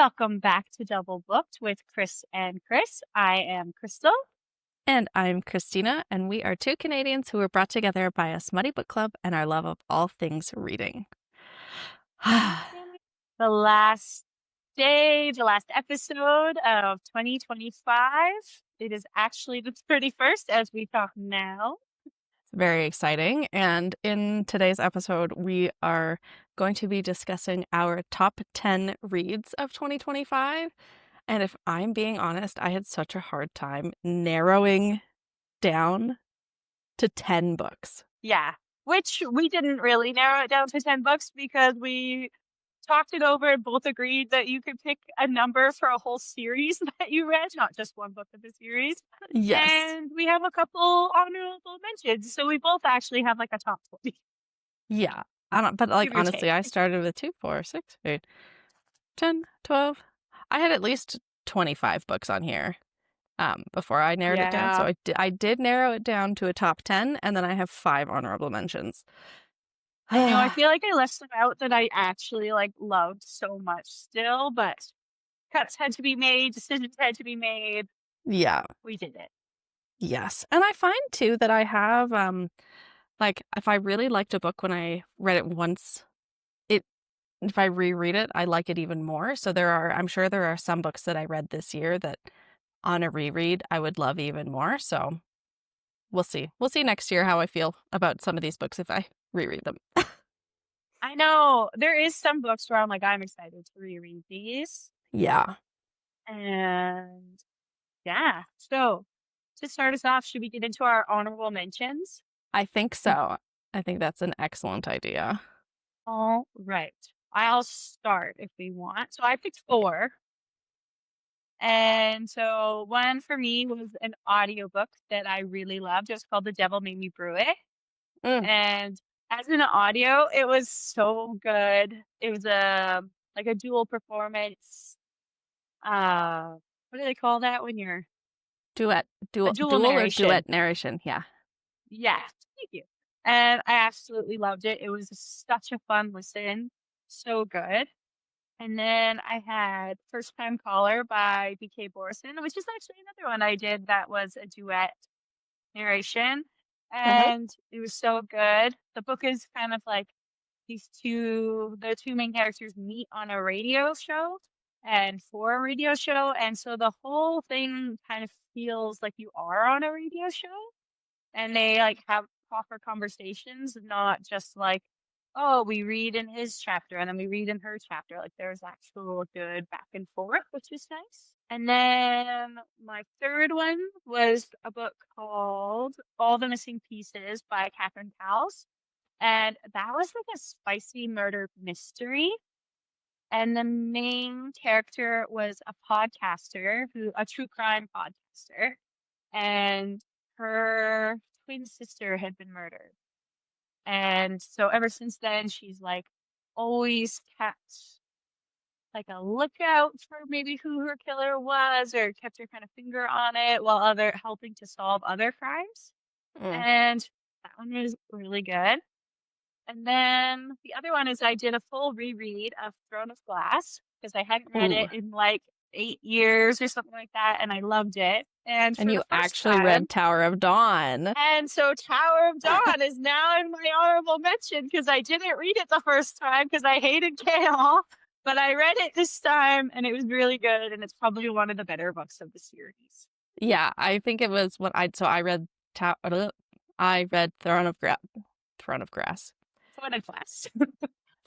Welcome back to Double Booked with Chris and Chris. I am Crystal. And I'm Christina, and we are two Canadians who were brought together by a smutty book club and our love of all things reading. The last day, the last episode of 2025. It is actually the 31st as we talk now. Very exciting. And in today's episode, we are going to be discussing our top 10 reads of 2025. And if I'm being honest, I had such a hard time narrowing down to 10 books. Yeah, which we didn't really narrow it down to 10 books because we talked it over and both agreed that you could pick a number for a whole series that you read, not just one book of the series. Yes. And we have a couple honorable mentions. So we both actually have like a top 20. Yeah. But like, Give or honestly, take. I started with 2, 4, 6, 8, 10, 12. I had at least 25 books on here before I narrowed it down. So I did narrow it down to a top 10, and then I have 5 honorable mentions. I know, I feel like I left some out that I actually like loved so much still, but cuts had to be made, decisions had to be made. Yeah. We did it. Yes. And I find too that I have like if I really liked a book when I read it once, if I reread it, I like it even more. So I'm sure there are some books that I read this year that on a reread I would love even more. So we'll see. We'll see next year how I feel about some of these books if I reread them. I know there is some books where I'm like, I'm excited to reread these. Yeah. And yeah, so to start us off, should we get into our honorable mentions? I think so. I think that's an excellent idea. All right. I'll start if we want. So I picked 4. And so one for me was an audiobook that I really loved. It was called The Devil Made Me Brew It. And as an audio, it was so good. It was like a dual performance. What do they call that when you're Dual or narration? duet narration, yeah. Yeah, thank you. And I absolutely loved it. It was such a fun listen. So good. And then I had First Time Caller by B.K. Borison, which is actually another one I did that was a duet narration. And it was so good. The book is kind of like the two main characters meet on a radio show and for a radio show. And so the whole thing kind of feels like you are on a radio show and they like have proper conversations, not just like, oh, we read in his chapter and then we read in her chapter. Like there's actual good back and forth, which is nice. And then my third one was a book called All the Missing Pieces by Catherine Cowles. And that was like a spicy murder mystery. And the main character was a podcaster a true crime podcaster. And her twin sister had been murdered. And so ever since then, she's like always kept like a lookout for maybe who her killer was or kept her kind of finger on it while helping to solve other crimes. And that one was really good. And then the other one is I did a full reread of Throne of Glass because I hadn't read it in like 8 years or something like that, and I loved it. And you actually read Tower of Dawn. And so Tower of Dawn is now in my honorable mention because I didn't read it the first time because I hated Kale, but I read it this time and it was really good, and it's probably one of the better books of the series. Yeah, I think it was I read Throne of Glass. Throne of Glass.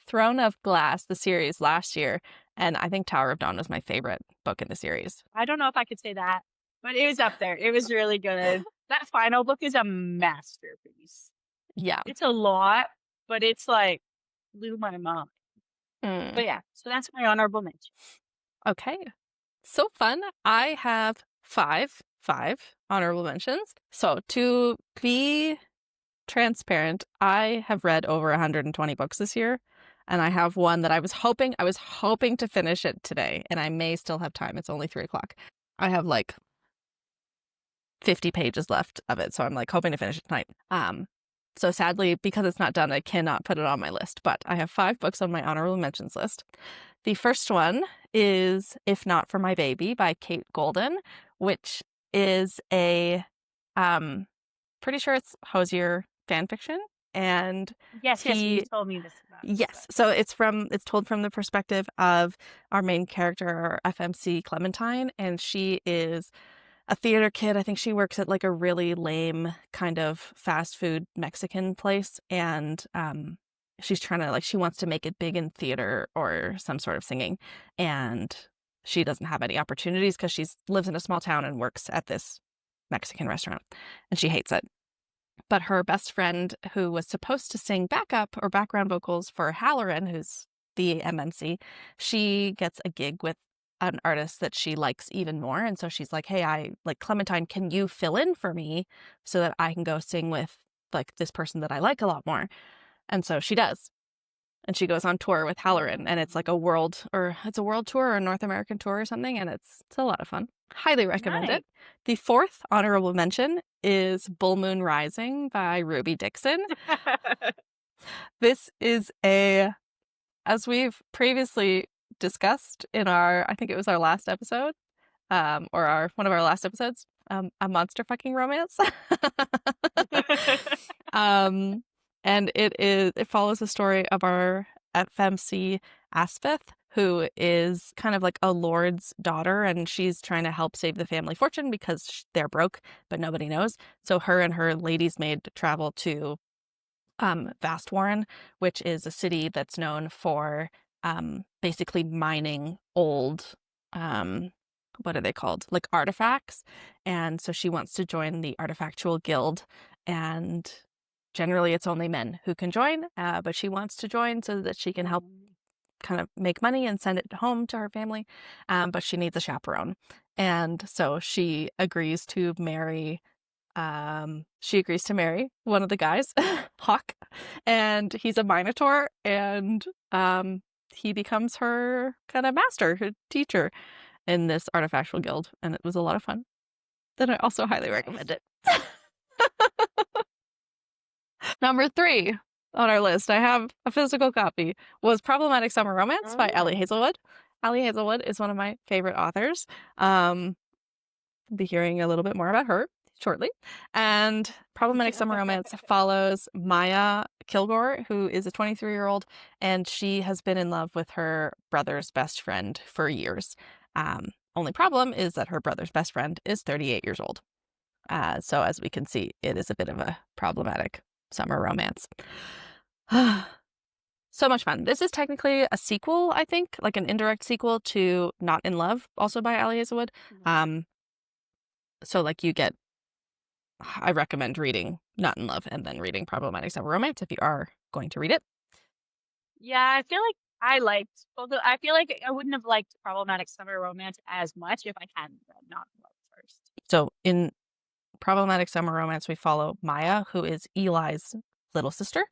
Throne of Glass, the series last year, and I think Tower of Dawn was my favorite book in the series. I don't know if I could say that, but it was up there. It was really good. That final book is a masterpiece. Yeah. It's a lot, but it's like blew my mind. But yeah, so that's my honorable mention. Okay. So fun. I have five honorable mentions. So to be transparent, I have read over 120 books this year, and I have one that I was hoping to finish it today, and I may still have time. It's only 3:00. I have like 50 pages left of it, so I'm like hoping to finish it tonight. So sadly, because it's not done, I cannot put it on my list, but I have 5 books on my honorable mentions list. The first one is If Not for My Baby by Kate Golden, which is a pretty sure it's Hosier fan fiction. And Yes, you he told me this about this yes, book. so it's told from the perspective of our main character, FMC Clementine, and she is a theater kid. I think she works at like a really lame kind of fast food Mexican place, and she's trying to she wants to make it big in theater or some sort of singing, and she doesn't have any opportunities because she lives in a small town and works at this Mexican restaurant, and she hates it. But her best friend, who was supposed to sing backup or background vocals for Halloran, who's the MMC, she gets a gig with an artist that she likes even more. And so she's like, hey, I like Clementine, can you fill in for me so that I can go sing with like this person that I like a lot more? And so she does. And she goes on tour with Halloran, and it's like a world tour or a North American tour or something, and it's a lot of fun. Highly recommend Nice. it. The fourth honorable mention is Bull Moon Rising by Ruby Dixon. This is as we've previously discussed in I think it was our last episode, or one of our last episodes, a monster fucking romance. And it follows the story of our FMC Aspeth, who is kind of like a lord's daughter, and she's trying to help save the family fortune because they're broke, but nobody knows. So her and her lady's maid travel to Vastwarren, which is a city that's known for basically mining old what are they called? Like artifacts. And so she wants to join the Artifactual Guild, and generally it's only men who can join, but she wants to join so that she can help kind of make money and send it home to her family, but she needs a chaperone. And so she agrees to marry one of the guys, Hawk, and he's a minotaur, and he becomes her kind of master, her teacher in this artifactual guild, and it was a lot of fun. Then I also highly recommend it. Number 3 on our list, I have a physical copy, was Problematic Summer Romance by Ellie Hazelwood. Ellie Hazelwood is one of my favorite authors. I'll be hearing a little bit more about her shortly. And Problematic Summer Romance follows Maya Kilgore, who is a 23-year-old, and she has been in love with her brother's best friend for years. Only problem is that her brother's best friend is 38 years old. So as we can see, it is a bit of a problematic summer romance. So much fun. This is technically a sequel, I think, like an indirect sequel to Not in Love, also by Ellie Hazelwood. So like I recommend reading Not in Love and then reading Problematic Summer Romance if you are going to read it. Yeah, I feel like although I feel like I wouldn't have liked Problematic Summer Romance as much if I hadn't read Not in Love first. So in Problematic Summer Romance, we follow Maya, who is Eli's little sister,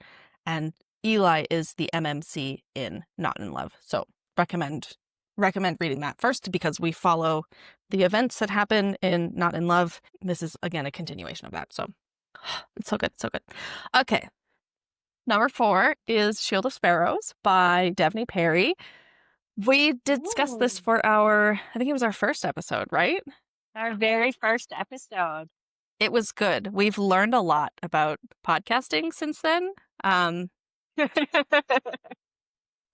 and Eli is the MMC in Not in Love. So recommend reading that first because we follow the events that happen in Not in Love. This is again a continuation of that. So it's so good, so good. Okay. Number 4 is Shield of Sparrows by Devney Perry. We did discuss this for I think it was our first episode, right? Our very first episode. It was good. We've learned a lot about podcasting since then.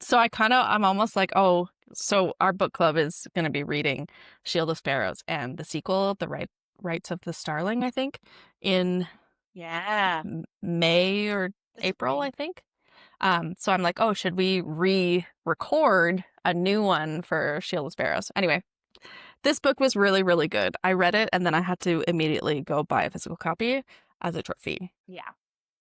So I'm almost like, oh, so our book club is going to be reading Shield of Sparrows and the sequel, The Rights of the Starling, I think, in May or April, I think. So I'm like, oh, should we re-record a new one for Shield of Sparrows? Anyway, this book was really, really good. I read it and then I had to immediately go buy a physical copy as a trophy. Yeah.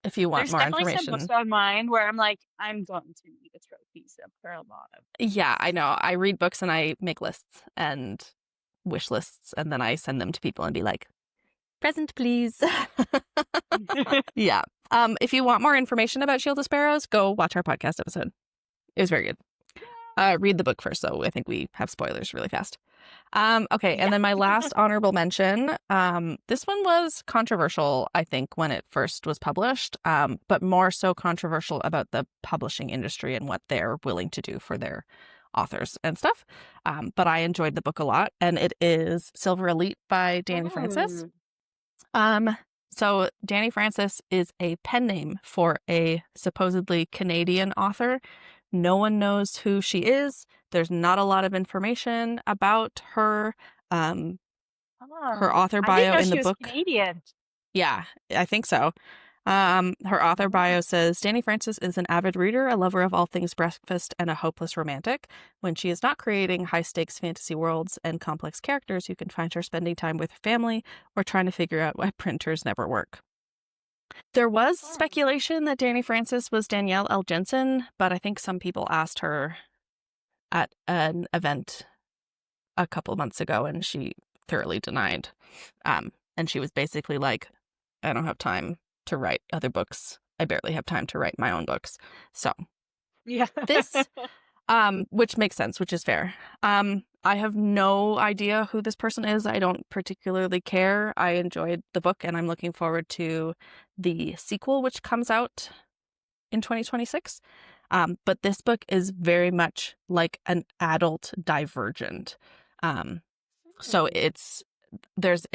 If you want more information. There's definitely some books on mine where I'm like, I'm going to need a trophy. So for a lot of Yeah, I know. I read books and I make lists and wish lists, and then I send them to people and be like, present, please. Yeah. If you want more information about Shield of Sparrows, go watch our podcast episode. It was very good. Read the book first, though. I think we have spoilers really fast. Okay, and then my last honorable mention. This one was controversial, I think, when it first was published, but more so controversial about the publishing industry and what they're willing to do for their authors and stuff. But I enjoyed the book a lot, and it is Silver Elite by Danny Francis. Oh. Um, so Danny Francis is a pen name for a supposedly Canadian author. No one knows who she is. There's not a lot of information about her. Her Oh. author I didn't bio know in she the was book. Canadian. Yeah, I think so. Her author Oh. bio says Danny Francis is an avid reader, a lover of all things breakfast, and a hopeless romantic. When she is not creating high stakes fantasy worlds and complex characters, you can find her spending time with her family or trying to figure out why printers never work. There was Oh. speculation that Danny Francis was Danielle L. Jensen, but I think some people asked her at an event a couple months ago and she thoroughly denied. And she was basically like, I don't have time to write other books. I barely have time to write my own books. So Yeah. this, which makes sense, which is fair. I have no idea who this person is. I don't particularly care. I enjoyed the book and I'm looking forward to the sequel, which comes out in 2026. But this book is very much like an adult Divergent. So Hmm. there's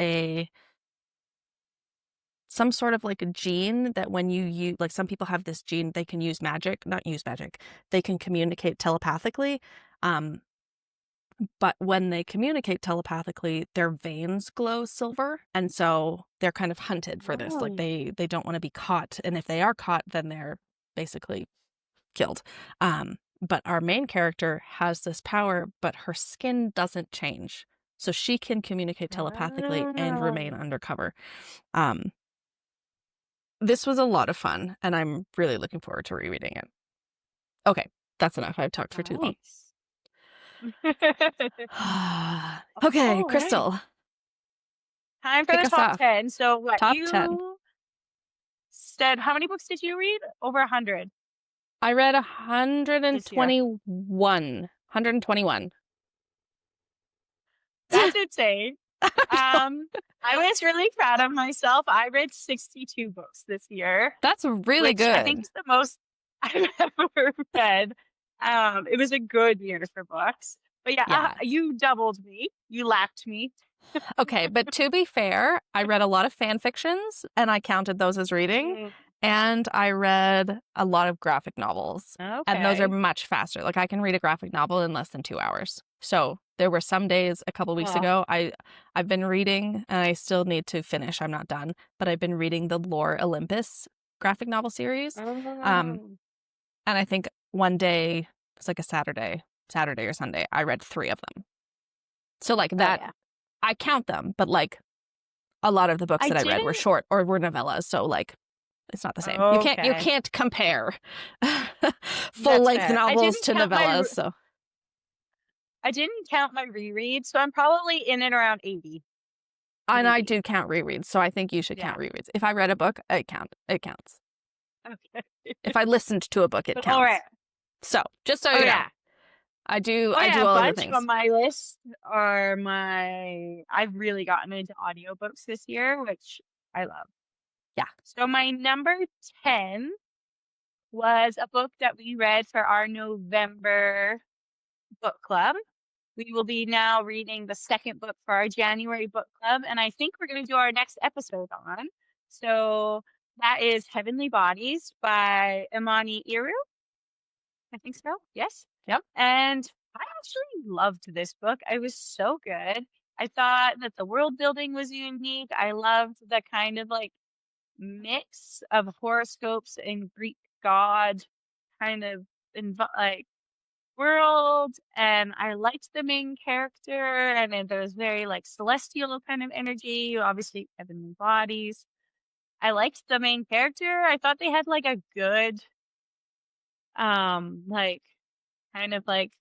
some sort of like a gene that when you use, like some people have this gene, they can use magic, not use magic, they can communicate telepathically. Um, but when they communicate telepathically, their veins glow silver. And so they're kind of hunted for this. Like Oh. they don't want to be caught. And if they are caught, then they're basically killed. But our main character has this power, but her skin doesn't change. So she can communicate telepathically and remain Oh. undercover. Um, this was a lot of fun, and I'm really looking forward to rereading it. Okay, that's enough. I've talked for too long. Nice. Okay, All right. Crystal, Time for kick the us top off. 10. So what Top 10. you said, how many books did you read? Over 100 I read this year. 121. That's insane. I was really proud of myself. I read 62 books this year, That's really which I think good. is the most I've ever read. It was a good year for books. But yeah, Yeah. you doubled me. You lapped me. Okay, but to be fair, I read a lot of fan fictions and I counted those as reading. Mm, And I read a lot of graphic novels. And those are okay. much faster. Like I can read a graphic novel in less than 2 hours. So there were some days a couple weeks Oh. ago I've been reading and I still need to finish. I'm not done, but I've been reading the Lore Olympus graphic novel series. Um, Oh. and I think one day, it's like a Saturday or Sunday, I read 3 of them. So like Oh that yeah. I count them, but like a lot of the books I that I read were didn't. short or were novellas, so like it's not the same. You Okay. can't compare full That's length fair. novels to novellas. So I didn't count my rereads, so I'm probably in and around 80, and I maybe. do count rereads, so I think you should Yeah. count rereads. If I read a book, it counts. Okay. If I listened to a book, it But all right. counts. So just so Oh you know, yeah. Oh I yeah, do a all of the bunch on things. my list are I've really gotten into audiobooks this year, which I love. Yeah. So my number 10 was a book that we read for our November book club. We will be now reading the second book for our January book club, and I think we're going to do our next episode on. So that is Heavenly Bodies by Imani Iru. I think so. Yes. Yep. And I actually loved this book. It was so good. I thought that the world building was unique. I loved the kind of like mix of horoscopes and Greek god kind of like world. And I liked the main character, and then there was very like celestial kind of energy, obviously heavenly bodies. I liked the main character. I thought they had like a good like kind of like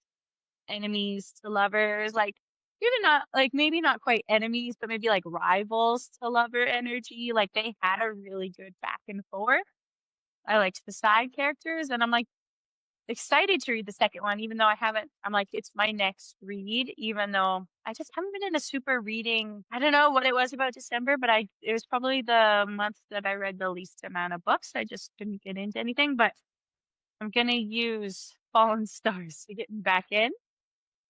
enemies to lovers, like even not like maybe not quite enemies, but maybe like rivals to lover energy. Like they had a really good back and forth. I liked the side characters, and I'm like excited to read the second one, even though I haven't. I'm like, it's my next read, even though I just haven't been in a super reading. I don't know what it was about December, but it was probably the month that I read the least amount of books. I just couldn't get into anything, but I'm gonna use Fallen Stars to get me back in.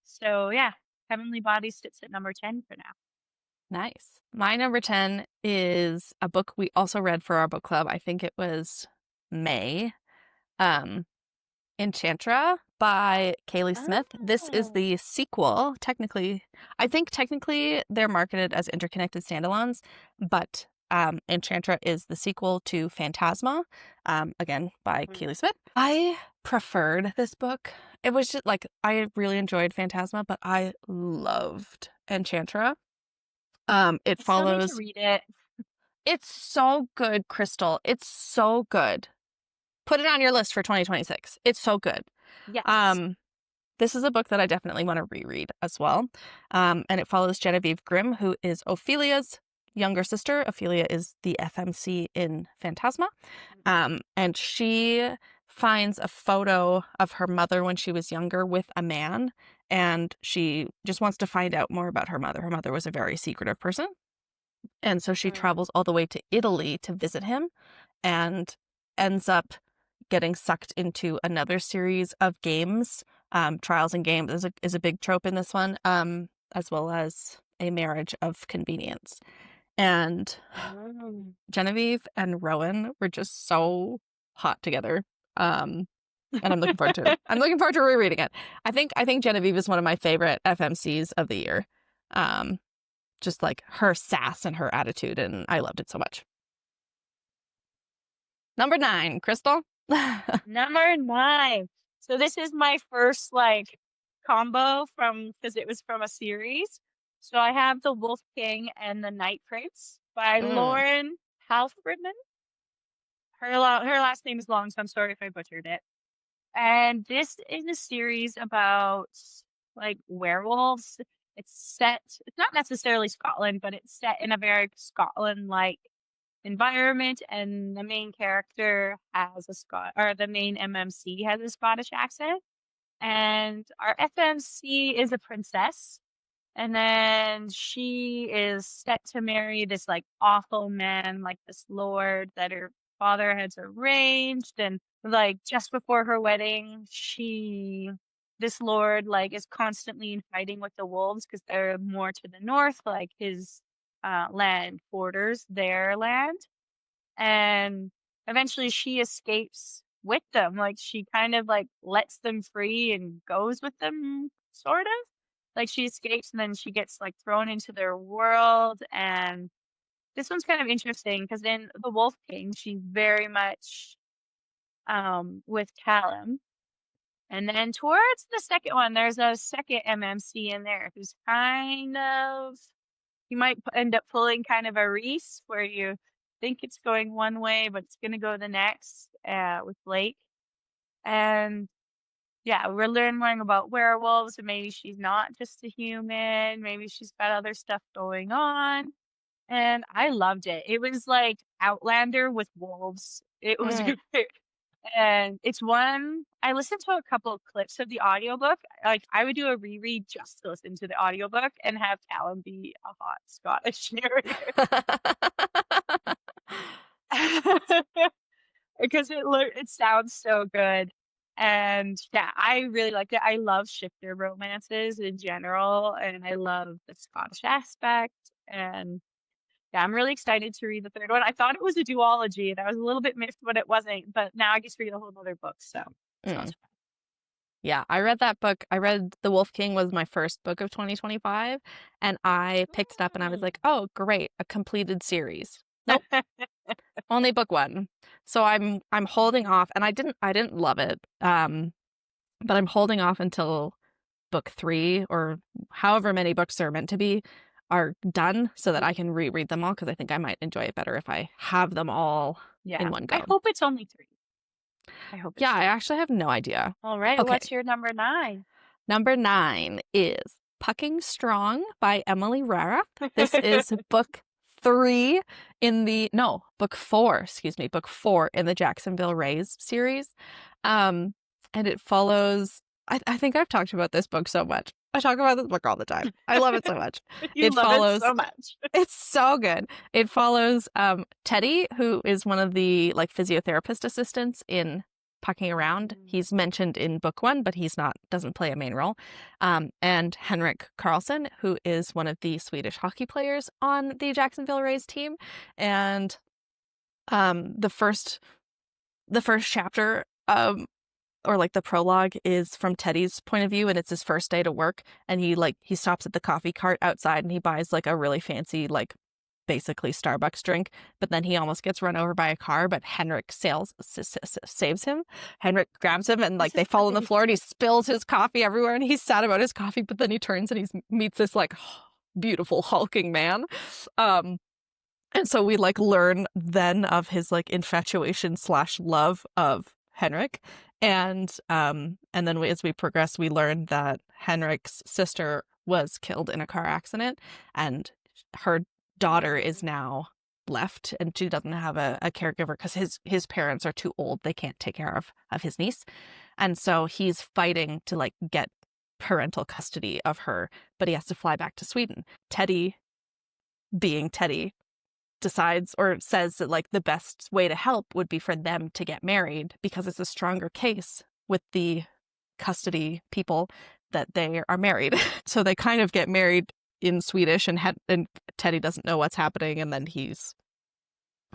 So yeah, Heavenly Bodies sits at number 10 for now. Nice. My number 10 is a book we also read for our book club. I think it was May. Um, Enchantra by Kaylee Smith. This is Oh. the sequel. Technically, I think technically they're marketed as interconnected standalones, but Enchantra is the sequel to Phantasma, again by Mm. Kaylee Smith. I preferred this book. It was just like I really enjoyed Phantasma, but I loved Enchantra. It I still need to follows. read it. It's so good, Crystal. It's so good. Put it on your list for 2026. It's so good. Yes. Um, this is a book that I definitely want to reread as well. And it follows Genevieve Grimm, who is Ophelia's younger sister. Ophelia is the FMC in Phantasma. And she finds a photo of her mother when she was younger with a man, and she just wants to find out more about her mother. Her mother was a very secretive person. And so she Mm. travels all the way to Italy to visit him and ends up getting sucked into another series of games. Trials and games is a big trope in this one, as well as a marriage of convenience. And Mm. Genevieve and Rowan were just so hot together. And I'm looking forward to rereading it. I think Genevieve is one of my favorite FMCs of the year. Um, just like her sass and her attitude, and I loved it so much. Number 9, Crystal. Number 9. So this is my first like combo from because it was from a series. So I have The Wolf King and the Night Prince by Mm. Lauren Halfridman. Her last name is long, so I'm sorry if I butchered it. And this is a series about like werewolves. It's not necessarily Scotland, but it's set in a very Scotland-like environment. And the main character has or the main MMC has a Scottish accent. And our FMC is a princess. And then she is set to marry this like awful man, like this lord that her father has arranged. And like just before her wedding, this lord like is constantly in fighting with the wolves because they're more to the north, like his land borders their land. And eventually she escapes with them. Like she kind of like lets them free and goes with them, sort of. Like she escapes and then she gets like thrown into their world. And this one's kind of interesting because in The Wolf King, she's very much with Callum. And then towards the second one, there's a second MMC in there who's kind of you might end up pulling kind of a Reese where you think it's going one way, but it's going to go the next with Blake. And yeah, we're learning about werewolves, and maybe she's not just a human. Maybe she's got other stuff going on. And I loved it. It was like Outlander with wolves. It was Mm. great. And it's one I listened to a couple of clips of the audiobook. Like I would do a reread just to listen to the audiobook and have Callum be a hot Scottish narrator. Because it sounds so good. And yeah, I really liked it. I love shifter romances in general, and I love the Scottish aspect. And yeah, I'm really excited to read the third one. I thought it was a duology, and I was a little bit miffed when it wasn't, but now I get to read a whole other book, so Mm. sounds Yeah, I read that book. I read The Wolf King was my first book of 2025, and I picked it up and I was fun. like, "Oh, great, a completed series." Nope, only book 1. So I'm holding off, and I didn't love it. But I'm holding off until book 3 or however many books are meant to be are done so that I can reread them all because I think I might enjoy it better if I have them all in Yeah, one I go. hope it's only 3. I hope Yeah, it's I 3. actually have no idea. All right, Okay, what's your number 9? number 9 is Pucking Strong by Emily Rara. This is book 3 in the, no, book 4, excuse me, book 4 in the Jacksonville Rays series. And it follows, I think I've talked about this book so much. I talk about this book all the time. I love it so much. You It love it follows, so much. it's so good. It follows Teddy, who is one of the like physiotherapist assistants in pucking around. Mm. He's mentioned in book 1, but doesn't play a main role. And Henrik Karlsson, who is one of the Swedish hockey players on the Jacksonville Rays team. And the first chapter, or like the prologue, is from Teddy's point of view, and it's his first day to work, and he stops at the coffee cart outside and he buys like a really fancy, like basically Starbucks drink, but then he almost gets run over by a car, but Henrik saves him. Henrik grabs him and like they fall on the floor and he spills his coffee everywhere and he's sad about his coffee, but then he turns and he meets this like beautiful hulking man. And so we like learn then of his like infatuation / love of Henrik. And then as we progress, we learn that Henrik's sister was killed in a car accident, and her daughter is now left, and she doesn't have a caregiver because his parents are too old. They can't take care of his niece. And so he's fighting to like get parental custody of her, but he has to fly back to Sweden. Teddy, being Teddy, decides or says that like the best way to help would be for them to get married because it's a stronger case with the custody people that they are married. So they kind of get married in Swedish, and Teddy doesn't know what's happening, and then he's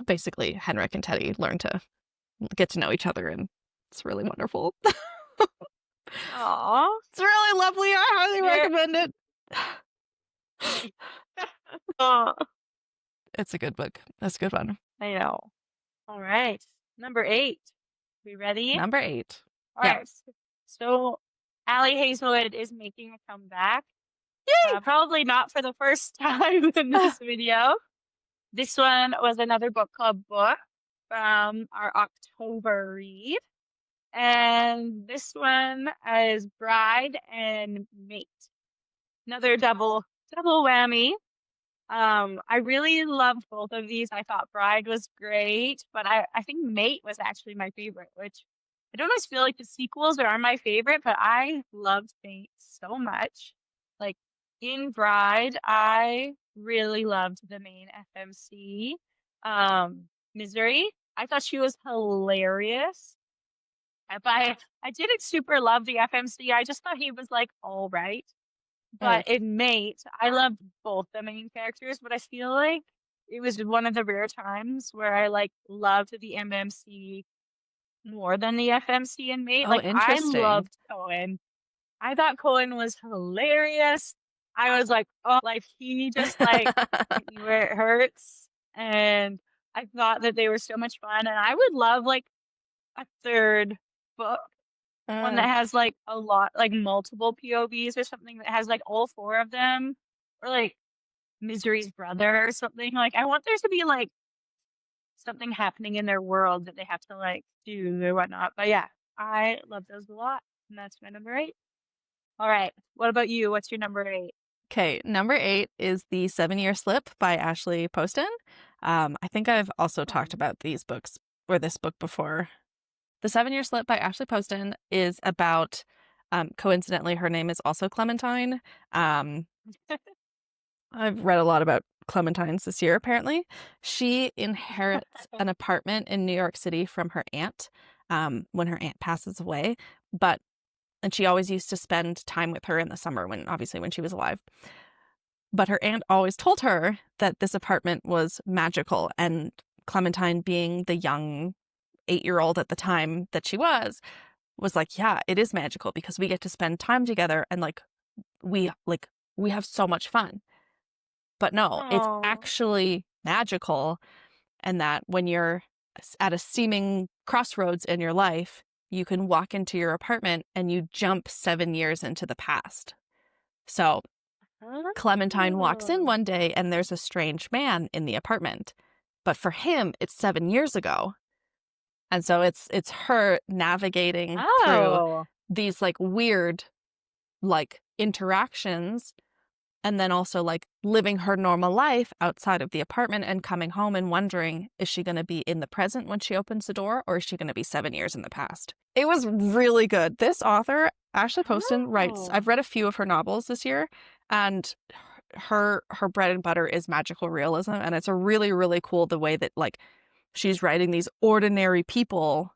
basically Henrik and Teddy learn to get to know each other, and it's really wonderful. Aw. It's really lovely. I highly recommend it. Aw. It's a good book. That's a good one. I know. All right. Number 8. We ready? Number 8. All Yeah. right. So Allie Hazelwood is making a comeback. Yay! Probably not for the first time in this video. This one was another book club book from our October read. And this one is Bride and Mate. Another double whammy. I really loved both of these. I thought Bride was great, but I think Mate was actually my favorite, which I don't always feel like the sequels are my favorite, but I loved Mate so much. Like in Bride, I really loved the main FMC, Misery. I thought she was hilarious. But I didn't super love the FMC. I just thought he was like all right. But in Mate, I loved both the main characters, but I feel like it was one of the rare times where I like loved the MMC more than the FMC in Mate. Oh, Like I interesting. loved Cohen. I thought Cohen was hilarious. I was like, oh, like he just like hit me where it hurts. And I thought that they were so much fun. And I would love like a third book, one that has like a lot, like multiple POVs or something that has like all 4 of them, or like Misery's brother or something. Like I want there to be like something happening in their world that they have to like do or whatnot. But yeah, I love those a lot, and that's my number 8. All right, what about you? What's your number 8? Okay, number 8 is The 7-Year Slip by Ashley Poston. I think I've also talked about these books or this book before. The 7-Year Slip by Ashley Poston is about, coincidentally, her name is also Clementine. I've read a lot about Clementines this year, apparently. She inherits an apartment in New York City from her aunt when her aunt passes away. And she always used to spend time with her in the summer when she was alive. But her aunt always told her that this apartment was magical, and Clementine, being the young 8-year-old at the time that she was like, yeah, it is magical because we get to spend time together and we have so much fun. But no, it's actually magical, and that when you're at a seeming crossroads in your life, you can walk into your apartment and you jump 7 years into the past. So Clementine walks in one day and there's a strange man in the apartment. But for him, it's 7 years ago. And so it's her navigating through these like weird like interactions, and then also like living her normal life outside of the apartment and coming home and wondering, is she going to be in the present when she opens the door, or is she going to be 7 years in the past? It was really good. This author, Ashley Poston, writes, I've read a few of her novels this year, and her bread and butter is magical realism. And it's a really, really cool the way that like she's writing these ordinary people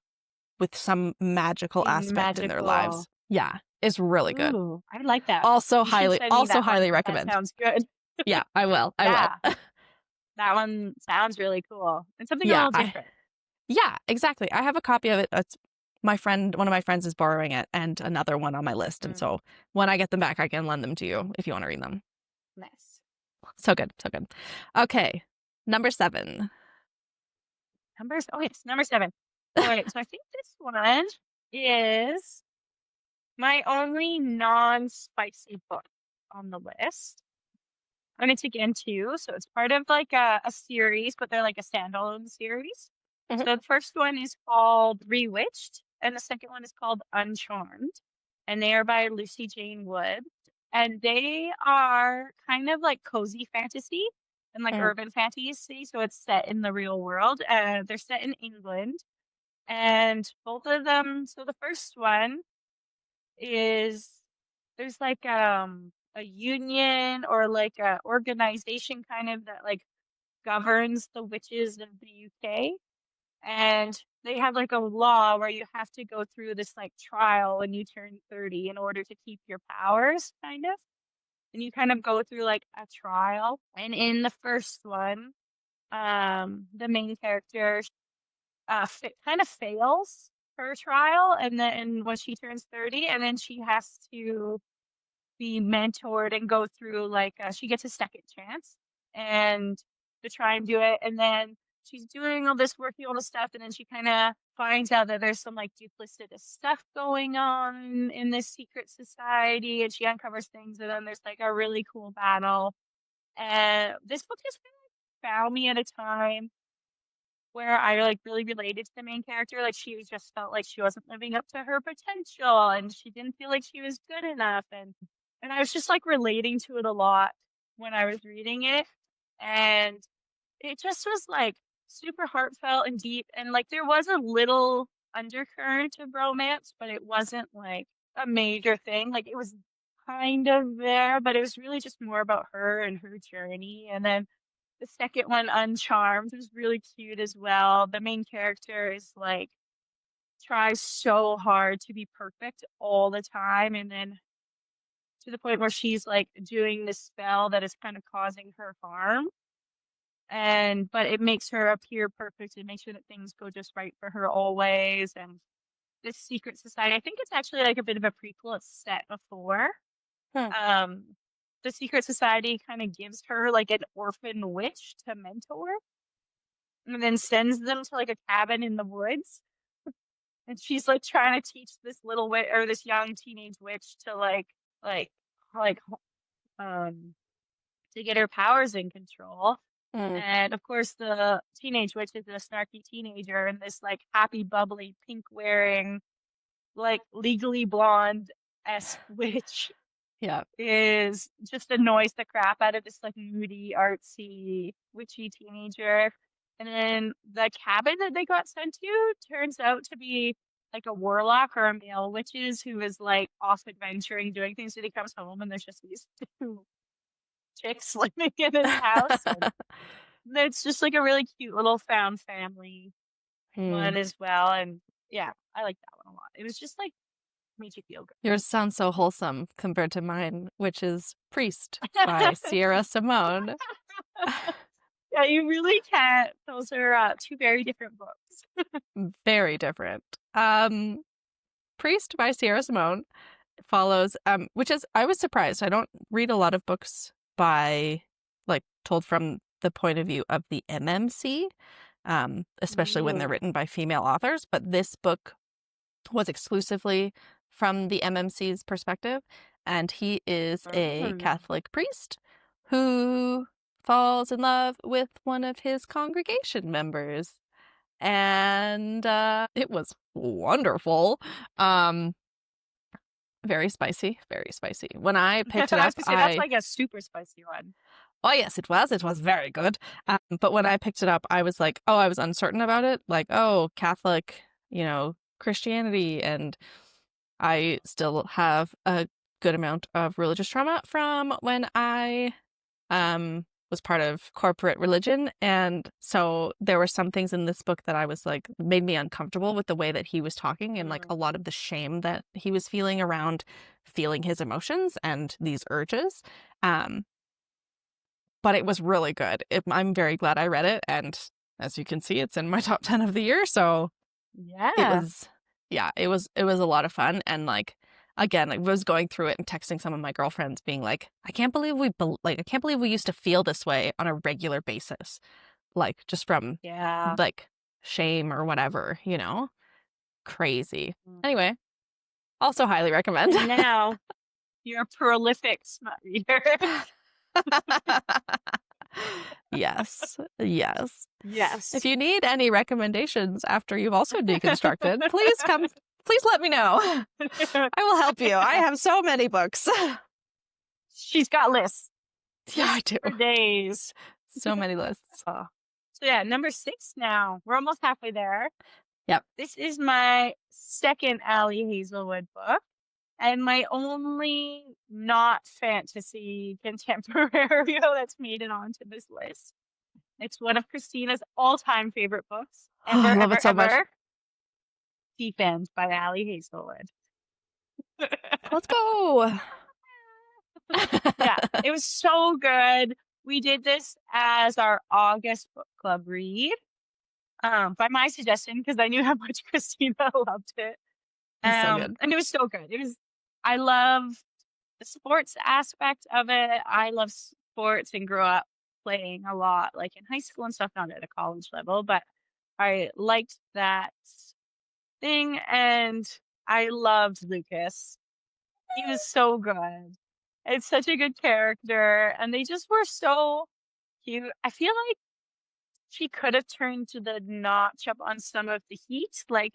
with some magical Being aspect in their magical. lives. Yeah, it's really good. Ooh, I like that. Also You should highly, send me also that one highly because that recommend. sounds good. Yeah, I will. I will. Yeah, that one sounds really cool and something a Yeah, little different. yeah, exactly. I have a copy of it. That's one of my friends is borrowing it, and another one on my list. And Mm, so when I get them back, I can lend them to you if you want to read them. nice. So good, so good. Okay, number 7. Oh, yes, number 7. All right, so I think this one is my only non-spicy book on the list. And it's again 2, so it's part of like a series, but they're like a standalone series. Mhm. So the first one is called Rewitched, and the second one is called Uncharmed, and they are by Lucy Jane Wood. And they are kind of like cozy fantasy and like Mm, urban fantasy. So it's set in the real world. They're set in England, and both of them. So the first one is there's like a union or like a organization kind of that like governs the witches of the UK, and they have like a law where you have to go through this like trial when you turn 30 in order to keep your powers kind of, and you kind of go through like a trial. And in the first one, the main character kind of fails her trial, and then when she turns 30, and then she has to be mentored and go through like she gets a second chance and to try and do it, and then she's doing all this working all this stuff, and then she kind of finds out that there's some like duplicitous stuff going on in this secret society, and she uncovers things, and then there's like a really cool battle. And this book just kind of found me at a time where I, like, really related to the main character, like, she just felt like she wasn't living up to her potential, and she didn't feel like she was good enough, and I was just, like, relating to it a lot when I was reading it, and it just was, like, super heartfelt and deep, and, like, there was a little undercurrent of romance, but it wasn't, like, a major thing, like, it was kind of there, but it was really just more about her and her journey. And then the second one, Uncharmed, was really cute as well. The main character is like tries so hard to be perfect all the time, and then to the point where she's like doing this spell that is kind of causing her harm. And but it makes her appear perfect and make sure that things go just right for her always. And this secret society, I think it's actually like a bit of a prequel. It's set before. hmm, Um, the secret society kind of gives her like an orphan witch to mentor, and then sends them to like a cabin in the woods. And she's like trying to teach this little witch or this young teenage witch to like like um to get her powers in control. mm. And of course the teenage witch is a snarky teenager, and this like happy bubbly pink wearing like legally blonde esque witch Yeah. is just annoys the crap out of this like moody, artsy, witchy teenager. And then the cabin that they got sent to turns out to be like a warlock or a male witches who is like off adventuring, doing things. So he comes home and there's just these two chicks living in his house. And it's just like a really cute little found family Hmm. one as well. And yeah, I like that one a lot. It was just like made you feel Yours sounds so wholesome compared to mine, which is Priest by good. Sierra Simone. Yeah, you really can't. Those are, 2 very different books. Very different. Priest by Sierra Simone follows, which is, I was surprised. I don't read a lot of books by, like, told from the point of view of the MMC, especially when they're Ooh. written by female authors. But this book was exclusively from the MMC's perspective, and he is a Mm. Catholic priest who falls in love with one of his congregation members. And it was wonderful. Um, very spicy, very spicy. When I I picked it was up, gonna say that's like a super spicy one. oh yes, it was. It was very good. But when I picked it up, I was like, oh, I was uncertain about it. Like, oh, Catholic, Christianity, and I still have a good amount of religious trauma from when I was part of corporate religion. And so there were some things in this book that I was like, made me uncomfortable with the way that he was talking and like a lot of the shame that he was feeling around feeling his emotions and these urges. Um, but it was really good. I'm very glad I read it. And as you can see, it's in my top 10 of the year. So it Yeah. was, yeah, it was a lot of fun. And like, again, I was going through it and texting some of my girlfriends being like, I can't believe I can't believe we used to feel this way on a regular basis. Like just from Yeah. like shame or whatever, you know? Crazy. Mm. Anyway, also highly recommend. And now you're a prolific smut reader. Yes. Yes. If Yes. you need any recommendations after you've also deconstructed, please let me know. I will help you. I have so many books. She's got lists. Yeah, I Lists do. for days. So many lists. Oh. So yeah, number 6 now. We're almost halfway there. Yep. This is my second Allie Hazelwood book and my only not fantasy contemporary that's made it onto this list. It's one of Christina's all-time favorite books, Oh, I ever, love it ever, so much. ever. Deep End by Allie Hazelwood. Let's go. Yeah, it was so good. We did this as our August book club read, by my suggestion because I knew how much Christina loved it. It's so good. And it was so good. I love the sports aspect of it. I love sports and grew up playing a lot, like in high school and stuff, not at a college level, but I liked that thing. And I loved Lucas. He was so good. It's such a good character. And they just were so cute. I feel like she could have turned to the notch up on some of the heat, like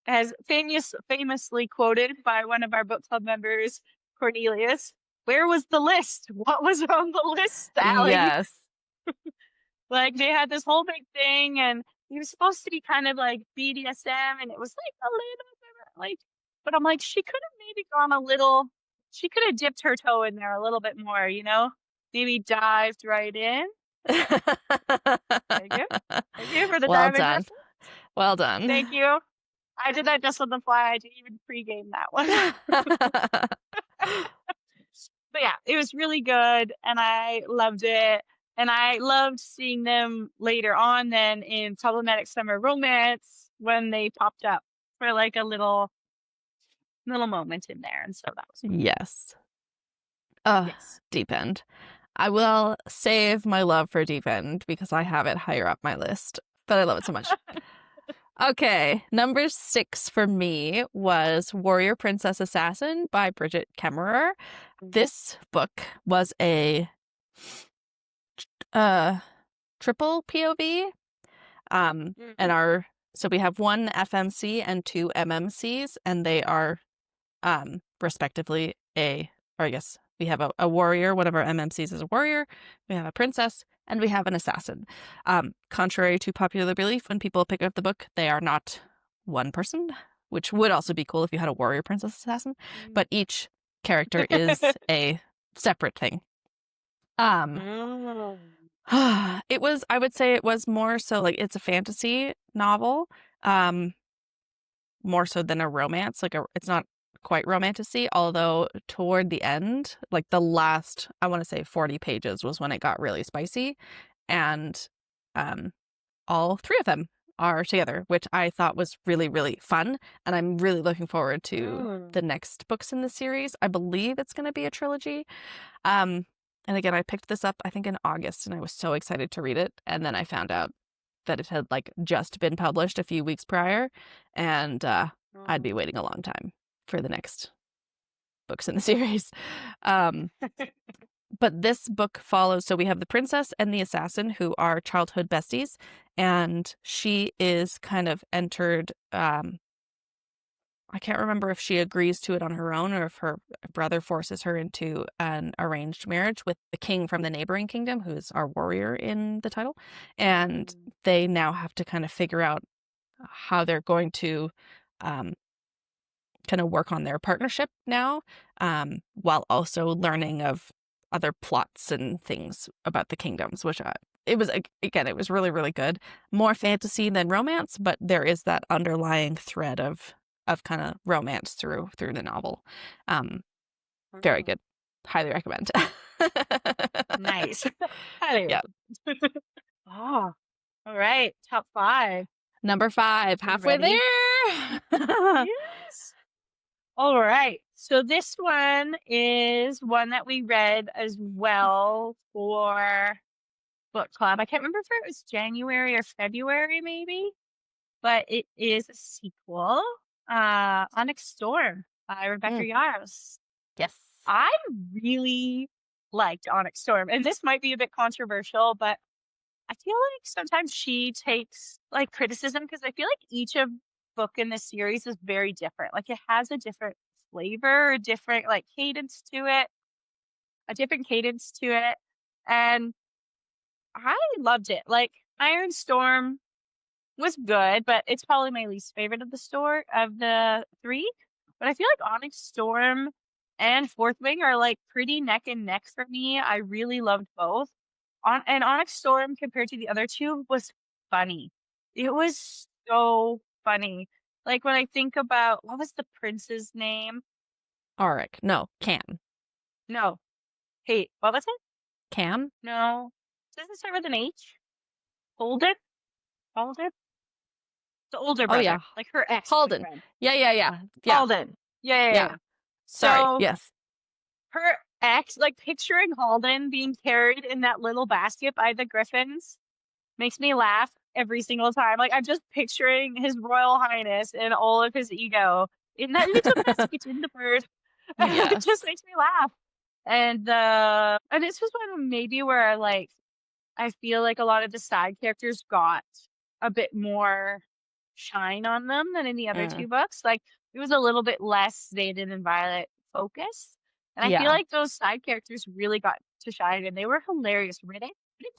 as famously quoted by one of our book club members, Cornelius. Where was the list? What was on the list, Allie? Yes. Like they had this whole big thing, and he was supposed to be kind of like BDSM, and it was like a little bit like, but I'm like, she could have maybe gone a little, she could have dipped her toe in there a little bit more, you know? Maybe dived right in. Thank you. Thank you for the Well diving done. reference. Well done. Thank you. I did that just on the fly. I didn't even pregame that one. But yeah, it was really good and I loved it. And I loved seeing them later on then in Problematic Summer Romance when they popped up for like a little moment in there. And so that was fun. Yes. Yes. Deep End. I will save my love for Deep End because I have it higher up my list, but I love it so much. Okay, number 6 for me was Warrior Princess Assassin by Bridget Kemmerer. This book was a triple POV. And so we have 1 FMC and 2 MMCs, and they are respectively or I guess we have a warrior. One of our MMCs is a warrior. We have a princess, and we have an assassin. Contrary to popular belief, when people pick up the book, they are not one person, which would also be cool if you had a warrior princess assassin. But each character is a separate thing. It was, I would say it was more so like it's a fantasy novel, more so than a romance. It's not quite romantic-y, although toward the end, like the last, I want to say 40 pages was when it got really spicy. And all 3 of them are together, which I thought was really, really fun. And I'm really looking forward to the next books in the series. I believe it's going to be a trilogy. And again, I picked this up, I think in August, and I was so excited to read it. And then I found out that it had like just been published a few weeks prior. And I'd be waiting a long time for the next books in the series. But this book follows, so we have the princess and the assassin who are childhood besties, and she is kind of entered, I can't remember if she agrees to it on her own or if her brother forces her into an arranged marriage with the king from the neighboring kingdom, who's our warrior in the title. And they now have to kind of figure out how they're going to kind of work on their partnership now, while also learning of other plots and things about the kingdoms, which it was, again, it was really, really good. More fantasy than romance, but there is that underlying thread of kind of romance through the novel. Very Mm, good. Highly recommend. nice. Highly Yeah. recommend. Oh, all right. Top five. Number 5, You halfway ready? there. Yes. All right. So this one is one that we read as well for book club. I can't remember if it was January or February, maybe, but it is a sequel. Onyx Storm by Rebecca Mm, Yarros. yes. I really liked Onyx Storm, and this might be a bit controversial, but I feel like sometimes she takes like criticism because I feel like each of book in this series is very different. Like it has a different flavor, a different like cadence to it, a different cadence to it. And I loved it. Like Iron Storm was good, but it's probably my least favorite of the store of the three. But I feel like Onyx Storm and Fourth Wing are like pretty neck and neck for me. I really loved both. And Onyx Storm compared to the other two was funny. It was so funny. Like when I think about what was the prince's name? Auric. No, Cam. No. Hey, what was it? Cam? No. Does it start with an H? Holden? Holden? The older Oh, yeah. brother, like her Halden. ex-boyfriend. Yeah, yeah, yeah. Yeah. Halden. Yeah, yeah, Yeah. yeah. Sorry. So Yes. her ex, like picturing Halden being carried in that little basket by the griffins makes me laugh every single time. Like I'm just picturing His Royal Highness and all of his ego in that little basket in the bird. It just Yes. makes me laugh. And this was one maybe where like I feel like a lot of the side characters got a bit more shine on them than in the other Mm. two books. Like it was a little bit less Xaden and Violet focused. And I feel Yeah. like those side characters really got to shine and they were hilarious. Riddick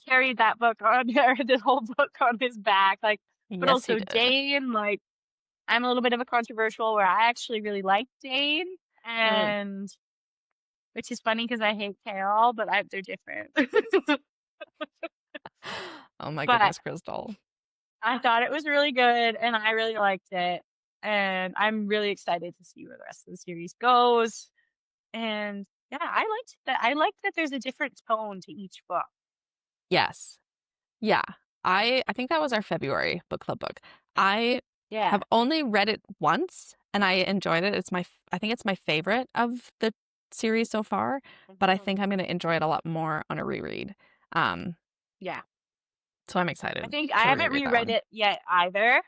carried that book on or the whole book on his back. Like, but Yes, he also did. Dane, like I'm a little bit of a controversial where I actually really like Dane Mm. and which is funny because I hate Carol, but they're different. Oh my But goodness, Crystal. I thought it was really good and I really liked it. And I'm really excited to see where the rest of the series goes. And yeah, I liked that. I liked that there's a different tone to each book. Yes. Yeah. I think that was our February book club book. I Yeah. have only read it once and I enjoyed it. I think it's my favorite of the series so far, but I Mhm. think I'm going to enjoy it a lot more on a reread. Um, Yeah. so I'm I excited think I to haven't reread that reread one. it yet either.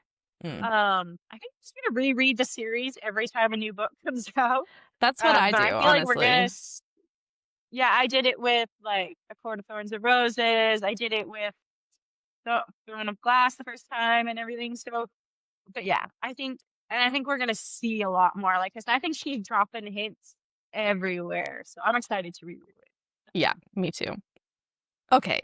Mm. I think I'm just gonna reread the series every time a new book comes out. That's what I But do, I feel like we're honestly. yeah, I did it with like A Court of Thorns and Roses. I did it with the Throne of Glass the first time and everything. So, but yeah, I think we're gonna see a lot more. Like, 'cause I think she's dropping hints everywhere. So I'm excited to reread it. Yeah, me too. Okay.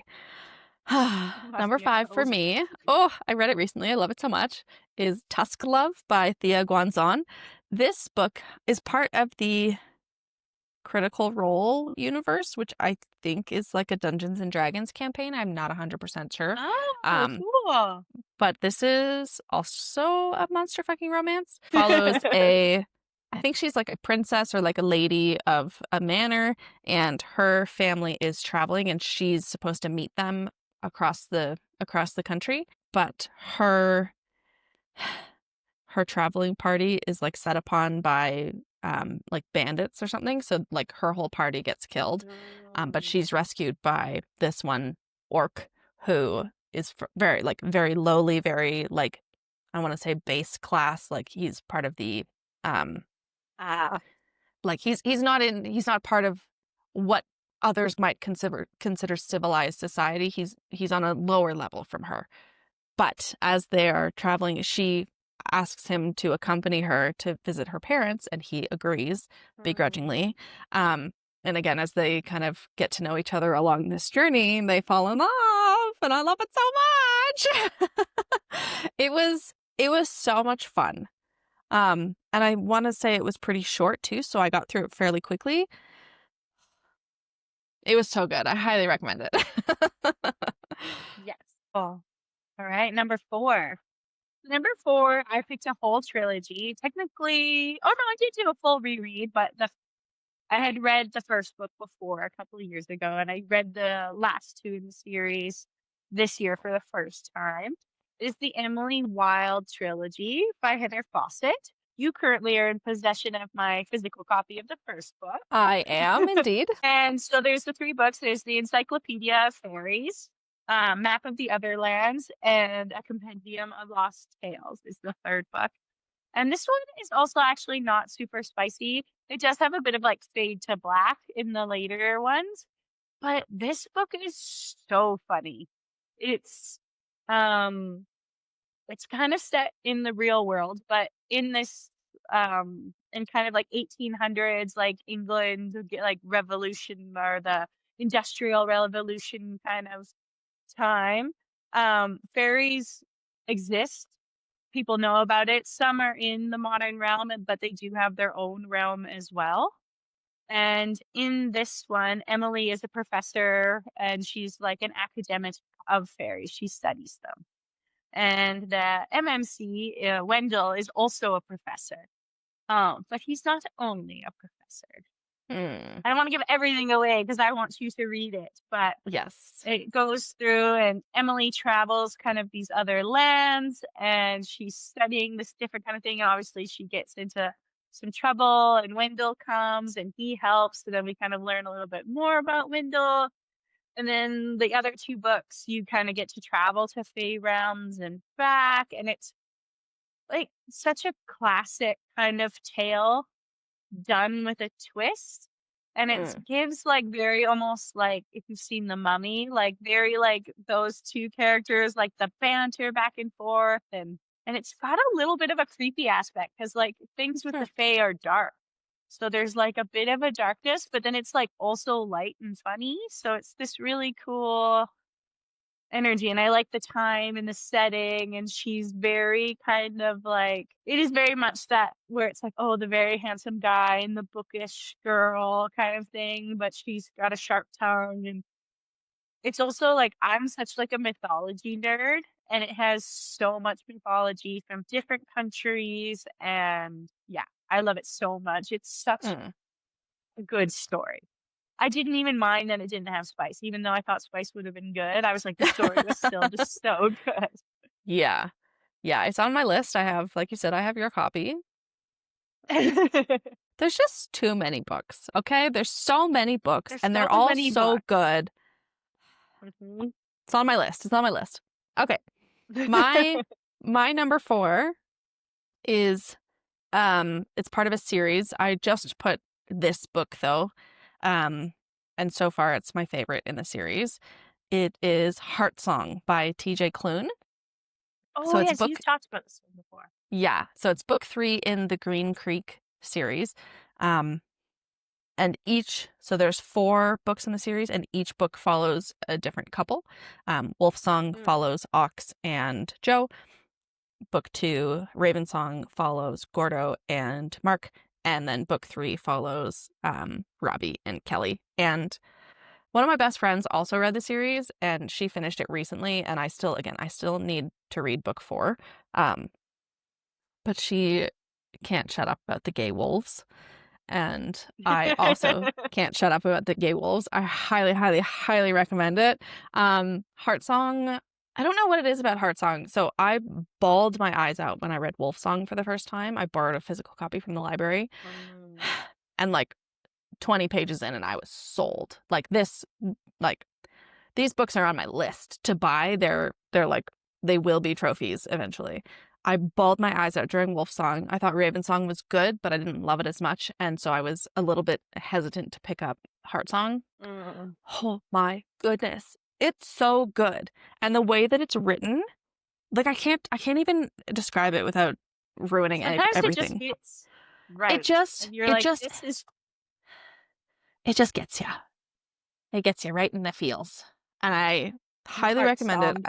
Watch Number the 5 for echoes. me. Oh, I read it recently. I love it so much. Is Tusk Love by Thea Guanzon. This book is part of the Critical Role universe, which I think is like a Dungeons and Dragons campaign. I'm not 100% sure. Oh, Um, cool. but this is also a monster fucking romance. Follows I think she's like a princess or like a lady of a manor, and her family is traveling, and she's supposed to meet them across the country. But her traveling party is like set upon by like bandits or something. So like her whole party gets killed. But Mm. she's rescued by this one orc who is very like very lowly, very like I want to say base class. Like he's part of the um Ah. like he's not part of what others might consider civilized society. He's on a lower level from her. But as they are traveling, she asks him to accompany her to visit her parents, and he agrees Mm. begrudgingly. Um, and again, as they kind of get to know each other along this journey, they fall in love, and I love it so much. It was so much fun. And I want to say it was pretty short too, so I got through it fairly quickly. It was so good. I highly recommend it. Yes. Oh, all right. Number four. Number four, I picked a whole trilogy. Technically, oh no, I did do a full reread, but I had read the first book before a couple of years ago, and I read the last two in the series this year for the first time. It is the Emily Wilde trilogy by Heather Fawcett. You currently are in possession of my physical copy of the first I am book. indeed. And so there's the three books. There's the Encyclopedia of Fairies, Map of the Otherlands, and A Compendium of Lost Tales is the third book. And this one is also actually not super spicy. It does have a bit of like fade to black in the later ones, but this book is so funny. It's um it's kind of set in the real world, but in this in kind of like 1800s like England like revolution or the industrial revolution kind of time. Fairies exist, people know about it. Some are in the modern realm, but they do have their own realm as well. And in this one, Emily is a professor and she's like an academic of fairies. She studies them. And the MMC, Wendell, is also a professor. But he's not only a professor. Hmm. I don't want to give everything away because I want you to read it, but Yes. it goes through and Emily travels kind of these other lands and she's studying this different kind of thing. And obviously she gets into some trouble and Wendell comes and he helps. So then we kind of learn a little bit more about Wendell. And then the other two books, you kind of get to travel to Fey realms and back. And it's like such a classic kind of tale done with a twist. And it Hmm. gives like very almost like if you've seen The Mummy, like very like those two characters, like the banter back and forth and it's got a little bit of a creepy aspect because like things with Hmm. the Fae are dark. So there's like a bit of a darkness, but then it's like also light and funny. So it's this really cool energy and I like the time and the setting and she's very kind of like it is very much that where it's like oh the very handsome guy and the bookish girl kind of thing but she's got a sharp tongue and it's also like I'm such like a mythology nerd and it has so much mythology from different countries and yeah I love it so much it's such Hmm. a good story. I didn't even mind that it didn't have spice, even though I thought spice would have been good. I was like, the story was still just so Yeah. Yeah, it's on my list. I have, like you said, I have your copy. good. There's just too many books, okay? There's so many books There's and so they're all many so books. good. Mhm. It's on my list. It's on my list. Okay. My my number 4 is it's part of a series. I just put this book though. Um and so far it's my favorite in the series. It is Heart Song by TJ Klune. So Oh, it's yes, book you've talked about this one before. yeah, so it's book 3 in the Green Creek series. Um and so there's 4 books in the series and each book follows a different couple. Wolf Song Mm. follows Ox and Joe. Book 2, Raven Song, follows Gordo and Mark. And then book 3 follows Robbie and Kelly. And one of my best friends also read the series and she finished it recently. And I still need to read book 4. Um, but she can't shut up about the gay wolves. And I also can't shut up about the gay wolves. I highly, highly, highly recommend it. Heart Song, I don't know what it is about Heart Song. So I bawled my eyes out when I read Wolf Song for the first time. I borrowed a physical copy from the library. Mm. And like 20 pages in and I was sold. Like these books are on my list to buy. They're like they will be trophies eventually. I bawled my eyes out during Wolf Song. I thought Raven Song was good, but I didn't love it as much, and so I was a little bit hesitant to pick up Heart Song. Mm. Oh my goodness. It's so good. And the way that it's written, like I can't even describe it without ruining Sometimes it just everything. hits It right. just And you're it like, just this is it just gets you. It gets you right in the feels. And I a highly heart recommend it. song.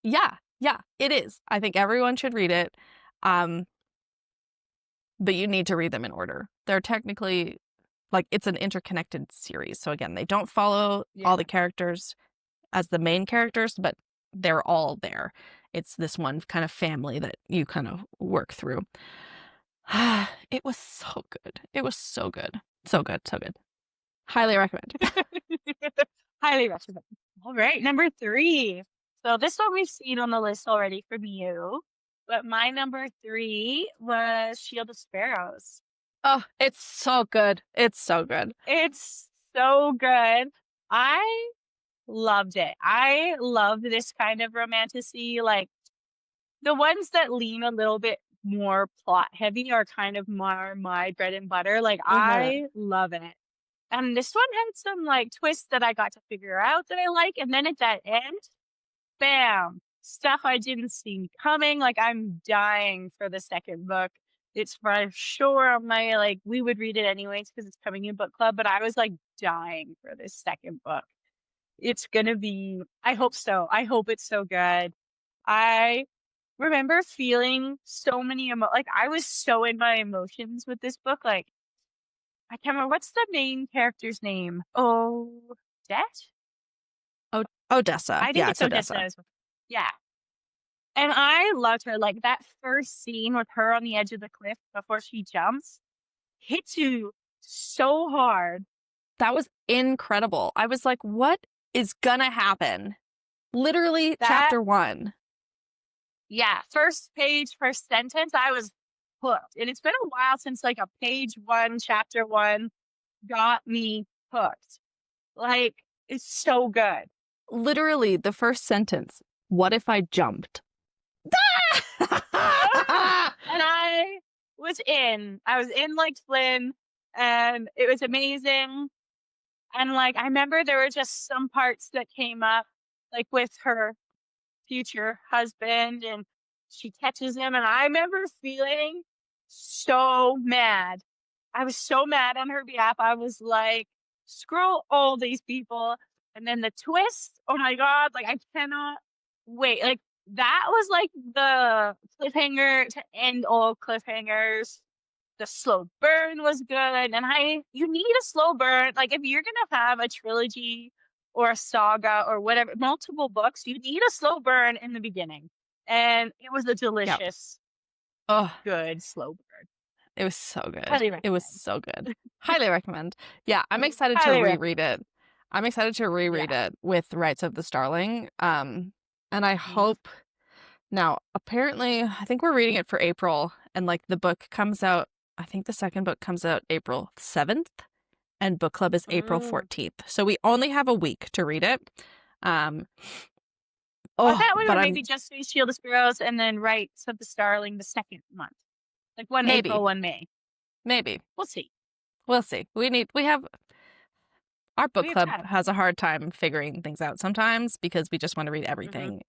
Yeah, yeah, it is. I think everyone should read it. Um, but you need to read them in order. They're technically like it's an interconnected series. So again, they don't follow all the Yeah. characters as the main characters, but they're all there. It's this one kind of family that you kind of work through. It was so good. It was so good. So good. So good. Highly recommend. Highly recommend. All right, number 3. So this one we've seen on the list already from you, but my number 3 was Shield of Sparrows. Oh, it's so good. It's so good. It's so good. I loved it. I love this kind of romantasy. Like the ones that lean a little bit more plot heavy are kind of more my bread and butter. Like Mm-hmm. I love it. And this one had some like twists that I got to figure out that I like. And then at that end, bam, stuff I didn't see coming. Like I'm dying for the second book. It's for sure on my like we would read it anyways because it's coming in book club, but I was like dying for this second book. It's gonna be I hope so. I hope it's so good. I remember feeling so many like I was so in my emotions with this book. Like I can't remember what's the main character's name. Oh, Debt? Oh, Odessa. I think Yeah, it's it's Odessa Odessa. as well. Yeah. And I loved her. Like that first scene with her on the edge of the cliff before she jumps hits you so hard. That was incredible. I was like, what is gonna happen? Literally, That, chapter 1. yeah, first page, first sentence, I was hooked. And it's been a while since like a page 1, chapter 1 got me hooked. Like, it's so good. Literally, the first sentence. What if I jumped? And I was in like Flynn and it was amazing. And like, I remember there were just some parts that came up, like with her future husband, and she catches him. And I remember feeling so mad. I was so mad on her behalf. I was like, screw all these people. And then the twist, oh my God, like I cannot wait. Like that was like the cliffhanger to end all cliffhangers. The slow burn was good. And you need a slow burn. Like if you're gonna have a trilogy or a saga or whatever, multiple books, you need a slow burn in the beginning. And it was a Yep. delicious, Oh, good slow burn. it was so good. Highly It was recommend. so good. Highly recommend. Yeah, I'm excited to Highly reread recommend. it. I'm excited to reread Yeah. it with Rights of the Starling. And I Mhm. hope now, apparently, I think we're reading it for April, and like the book comes out, I think the second book comes out April 7th, and book club is April Mm. 14th. So we only have a week to read it. Um, I oh, thought we but would I'm maybe just do Shield of Sparrows and then Rights of the Starling the second month. Like one maybe, April, one May. maybe. We'll see. We'll see. We have our book We have club time. has a hard time figuring things out sometimes because we just want to read Hmm. everything.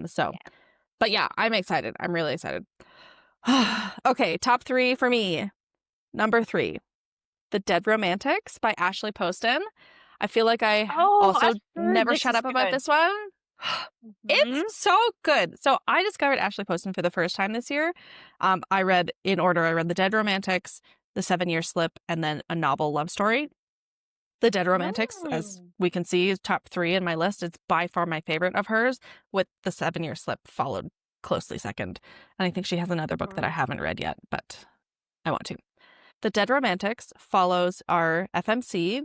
So, Yeah. but yeah, I'm excited. I'm really excited. Okay, top 3 for me. Number 3, The Dead Romantics by Ashley Poston. I feel like I Oh, also I've heard never this shut is up about good. this one. It's Hmm. so good. So I discovered Ashley Poston for the first time this year. I read in order. I read The Dead Romantics, The 7-Year Slip, and then A Novel Love Story. The Dead Romantics, as Mm. we can see, is top 3 in my list. It's by far my favorite of hers, with The 7-Year Slip followed closely second. And I think she has another book that I Hmm. haven't read yet, but I want to. The Dead Romantics follows our FMC.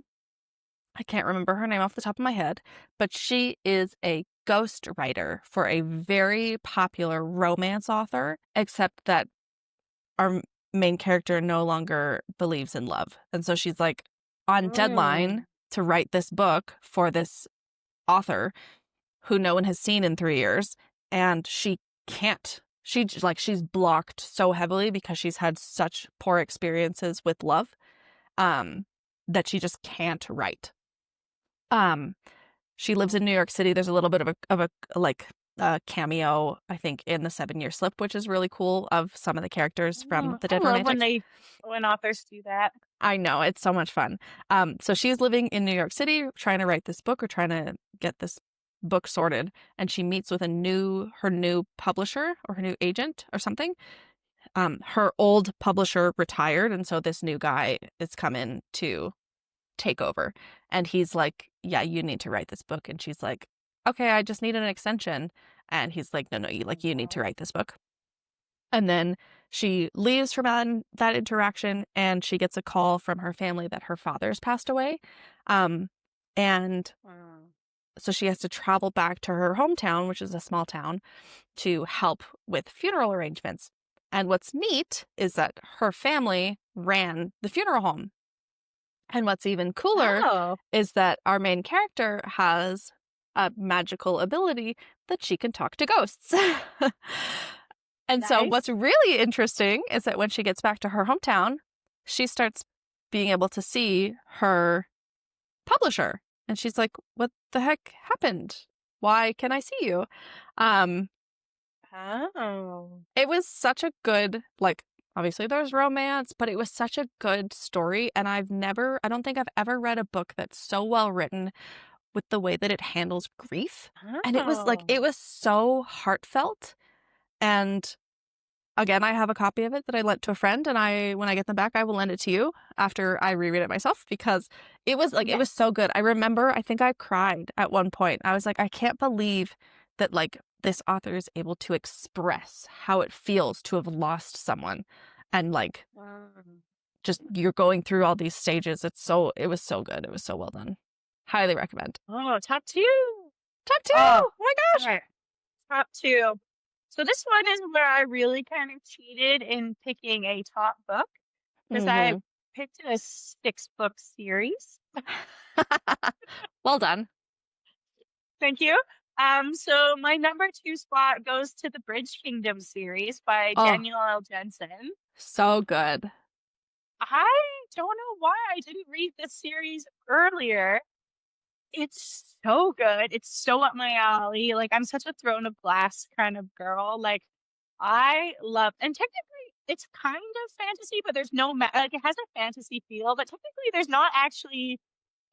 I can't remember her name off the top of my head, but she is a ghost writer for a very popular romance author, except that our main character no longer believes in love. And so she's like on Mm. deadline to write this book for this author who no one has seen in 3 years. And she can't. She's blocked so heavily because she's had such poor experiences with love, that she just can't write. Um, she lives in New York City. There's a little bit of a like cameo, I think, in the 7-Year Slip, which is really cool, of some of the characters from Mm. The I Dead love Romantics. when authors do that. I know, it's so much fun. So she's living in New York City, trying to write this book or trying to get this book sorted, and she meets with her new publisher or her new agent or something. her old publisher retired, and so this new guy is come in to take over. And he's like, yeah, you need to write this book. And she's like, okay, I just need an extension. And he's like, no, you need to Wow. write this book. And then she leaves from that interaction, and she gets a call from her family that her father's passed away. Um, and Wow. so she has to travel back to her hometown, which is a small town, to help with funeral arrangements. And what's neat is that her family ran the funeral home. And what's even cooler Oh, is that our main character has a magical ability that she can talk to ghosts. And so what's nice. really interesting is that when she gets back to her hometown, she starts being able to see her publisher. And she's like, what the heck happened? Why can I see you? Um, Oh. it was such a good, like, obviously there's romance, but it was such a good story. And I don't think I've ever read a book that's so well written with the way that it handles grief. And Oh. it was so heartfelt. And again, I have a copy of it that I lent to a friend, and when I get them back, I will lend it to you after I reread it myself, because it was Yes. so good. I remember, I think I cried at one point. I was like, I can't believe that like this author is able to express how it feels to have lost someone, and like Um, just you're going through all these stages. It was so good. It was so well done. Highly recommend. oh, top two. Top two. Oh, Oh my all gosh. right. Top two. So this one is where I really kind of cheated in picking a top book because I Mm-hmm. picked a 6 book series. Well done. Thank you. So my number 2 spot goes to the Bridge Kingdom series by Oh, Danielle L. Jensen. so good. I don't know why I didn't read this series earlier. It's so good. It's so up my alley. Like, I'm such a Throne of Glass kind of girl. Like, I love, and technically it's kind of fantasy, but there's no like it has a fantasy feel, but technically there's not actually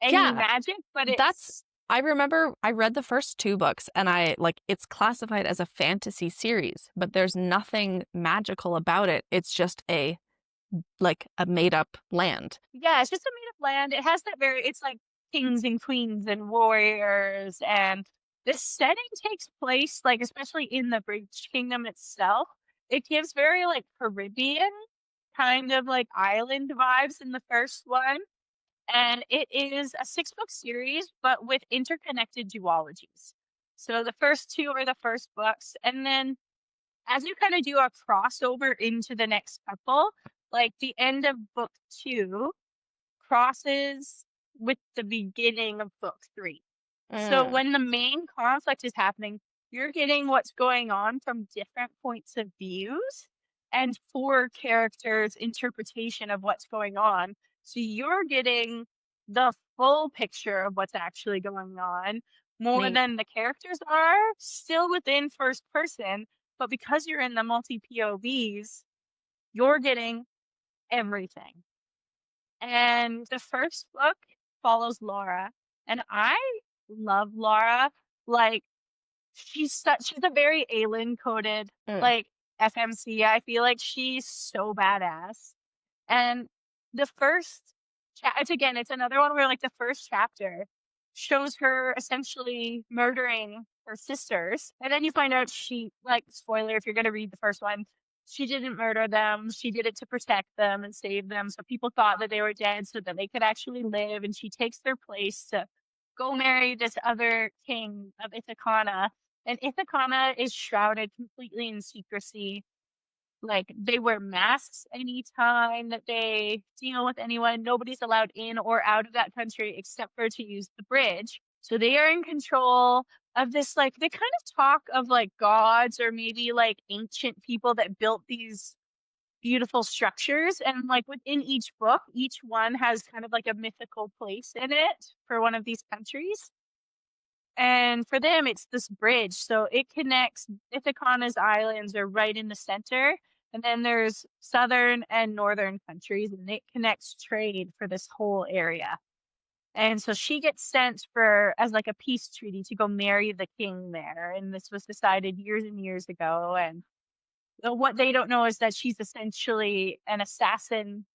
any Yeah, magic, but that's it's I remember I read the first two books, and I like it's classified as a fantasy series, but there's nothing magical about it. It's just a made up land. yeah, it's just a made up land. It has that very, it's like kings and queens and warriors, and this setting takes place, like, especially in the Bridge Kingdom itself. It gives very, like, Caribbean kind of like island vibes in the first one. And it is a 6 book series, but with interconnected duologies. So the first two are the first books, and then as you kind of do a crossover into the next couple, like the end of book 2 crosses with the beginning of book 3. So Mm, when the main conflict is happening, you're getting what's going on from different points of views and 4 characters' interpretation of what's going on. So you're getting the full picture of what's actually going on more neat. than the characters are, still within first person, but because you're in the multi POVs, you're getting everything. And the first book follows Laura, and I love Laura. Like, she's a very alien coded, Mm, like, FMC. I feel like she's so badass. And the first it's again, it's another one where, like, the first chapter shows her essentially murdering her sisters, and then you find out she, like, spoiler if you're gonna read the first one, she didn't murder them, she did it to protect them and save them, so people thought that they were dead so that they could actually live, and she takes their place to go marry this other king of Ithacana, and Ithacana is shrouded completely in secrecy. Like, they wear masks anytime that they deal with anyone. Nobody's allowed in or out of that country except for to use the bridge. So they are in control of this, like, they kind of talk of like gods or maybe like ancient people that built these beautiful structures. And like within each book, each one has kind of like a mythical place in it for one of these countries. And for them, it's this bridge. So it connects Ithacana's islands are right in the center. And then there's southern and northern countries, and it connects trade for this whole area. And so she gets sent for as like a peace treaty to go marry the king there. And this was decided years and years ago. And What they don't know is that she's essentially an assassin,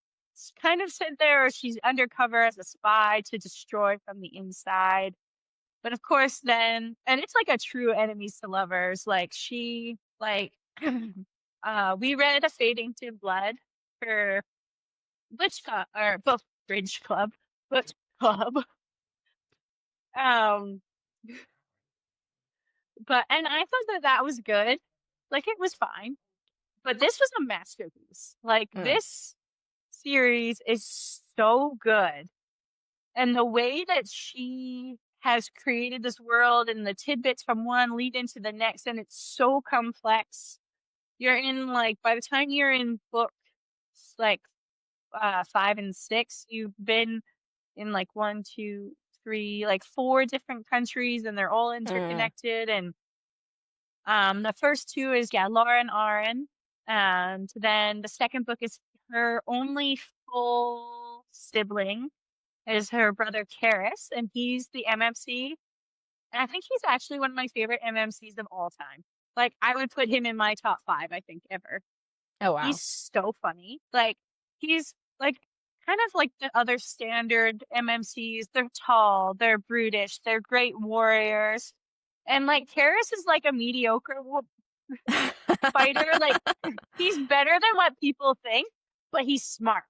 kind of sent there, or she's undercover as a spy to destroy from the inside. But of course, then, and it's like a true enemies to lovers. Like she, like, we read A Fading to Blood for Butch Club, or both Bridge Club, Butch Club. Um, but and I thought that that was good. Like it was fine, but this was a masterpiece. Like Mm. this series is so good. And the way that she has created this world and the tidbits from one lead into the next, and it's so complex. You're in like by the time you're in book like 5 and 6, you've been in like one, two, three, like four different countries, and they're all Mm. interconnected. And the first two is yeah, Laura and Aaron, and then the second book is her only full sibling is her brother Karis, and he's the MMC. And I think he's actually one of my favorite MMCs of all time. Like I would put him in my top 5, I think, ever. Oh, He's wow. so funny. Like he's like kind of like the other standard MMCs. They're tall, they're brutish, they're great warriors. And like Karis is like a mediocre fighter. Like he's better than what people think, but he's smart.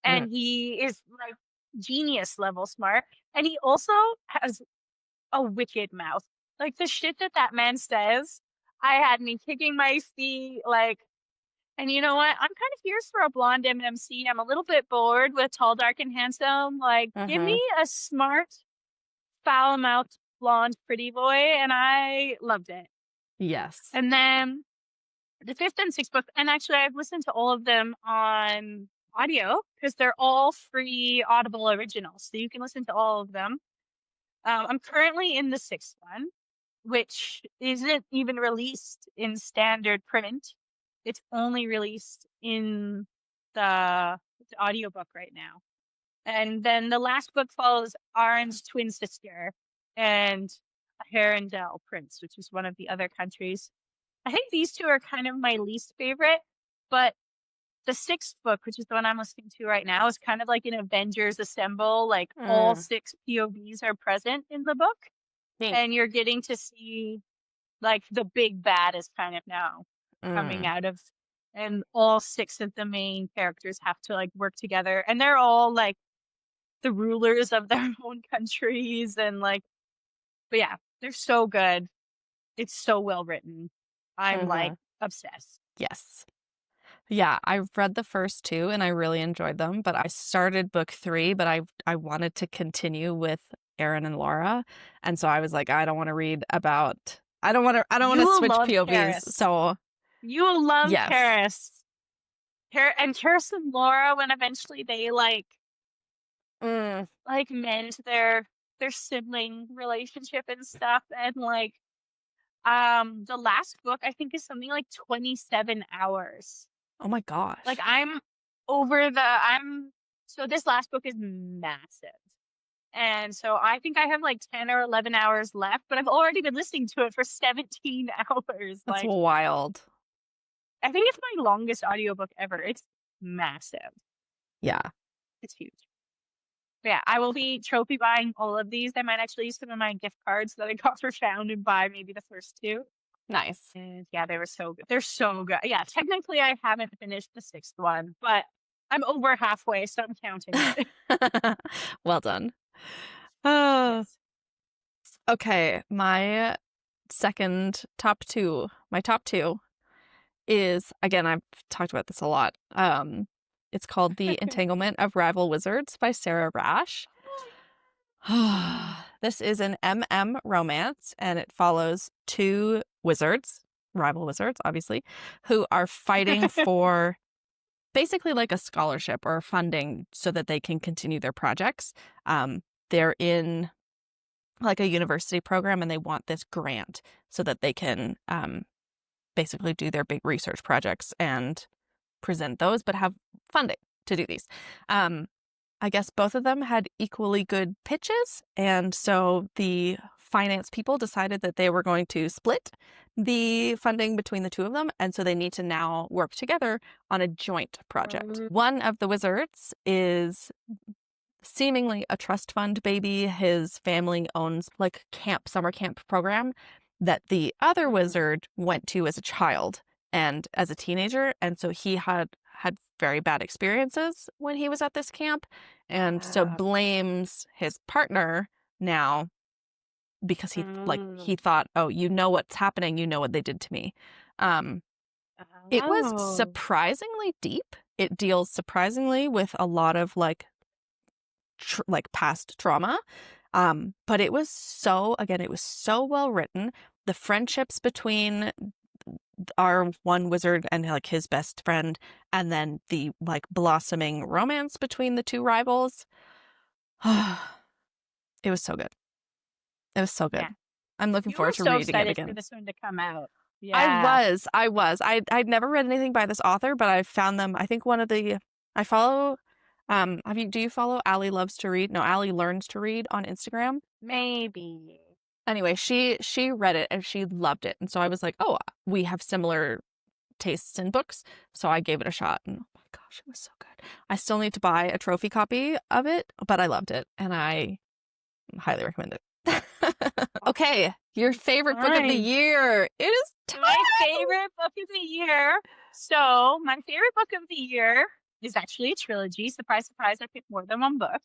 Mm. And he is like genius level smart. And he also has a wicked mouth. Like the shit that that man says, I had me kicking my feet. Like, and you know what? I'm kind of fierce for a blonde MMC. I'm a little bit bored with tall, dark, and handsome. Like, give Mm-hmm. me a smart, foul mouthed, blonde, pretty boy. And I loved it. Yes. And then the fifth and sixth book, and actually, I've listened to all of them on audio because they're all free Audible originals. So you can listen to all of them. I'm currently in the sixth one, which isn't even released in standard print. It's only released in the audiobook right now. And then the last book follows Aaron's twin sister and a Herondale prince, which is one of the other countries. I think these two are kind of my least favorite, but the sixth book, which is the one I'm listening to right now, is kind of like an Avengers Assemble. Like all Mm. 6 POVs are present in the book, Neat. and you're getting to see like the big bad is kind of now coming Mm. out of, and all 6 of the main characters have to like work together, and they're all like the rulers of their own countries, and like, but yeah, they're so good. It's so well written. I'm like Mm-hmm. obsessed. Yes. Yeah, I read the first two and I really enjoyed them, but I started book 3, but I wanted to continue with Aaron and Laura. And so I was like, I don't want to read about I don't want You to will switch love POVs. Karis. So You will love yes. Karis. And Karis and Laura, when eventually they Mm. like mend their sibling relationship and stuff, and like the last book I think is something like 27 hours. Oh my Like gosh. I'm so this last book is massive. And so I think I have like 10 or 11 hours left, but I've already been listening to it for 17 hours. That's Like wild. I think it's my longest audiobook ever. It's massive. Yeah. It's huge. But yeah, I will be trophy buying all of these. I might actually use some of my gift cards that I got for Found and buy maybe the first two. Nice. And yeah, they were so good. They're so good. Yeah, technically I haven't finished the sixth one, but I'm over halfway, so I'm counting it. Well done. Oh, Yes. okay, my top two is, again, I've talked about this a lot. It's called The Entanglement of Rival Wizards by Sarah Rash. This is an MM romance, and it follows two wizards, rival wizards, obviously, who are fighting for basically like a scholarship or funding so that they can continue their projects. They're in like a university program, and they want this grant so that they can basically do their big research projects and present those, but have funding to do these. I guess both of them had equally good pitches, and so the finance people decided that they were going to split the funding between the two of them, and so they need to now work together on a joint project. Mm, One of the wizards is seemingly a trust fund baby. His family owns like summer camp program that the other mhm. wizard went to as a child and as a teenager, and so he had very bad experiences when he was at this camp, and so Uh, blames his partner now because he mm. thought, oh, you know what's happening, you know what they did to me. um it was Oh. surprisingly deep. It deals surprisingly with a lot of like past trauma. But it was it was so well written. The friendships between our one wizard and like his best friend, and then the like blossoming romance between the two rivals. It was so good. It was so Yeah. good. I'm looking You were forward to so reading it excited for again. this one to come out. I Yeah. was. I was. I'd never read anything by this author, but I found them. I think one of the I follow do you follow Allie Loves to Read? No, Allie Learns to Read on Instagram. Maybe. Anyway, she read it and she loved it. And so I was like, "Oh, we have similar tastes in books." So I gave it a shot and oh my gosh, it was so good. I still need to buy a trophy copy of it, but I loved it and I highly recommend it. Okay, your favorite book of the Fine. year. It is My time. favorite book of the year. So, my favorite book of the year is actually a trilogy. Surprise, surprise, I picked more than one book.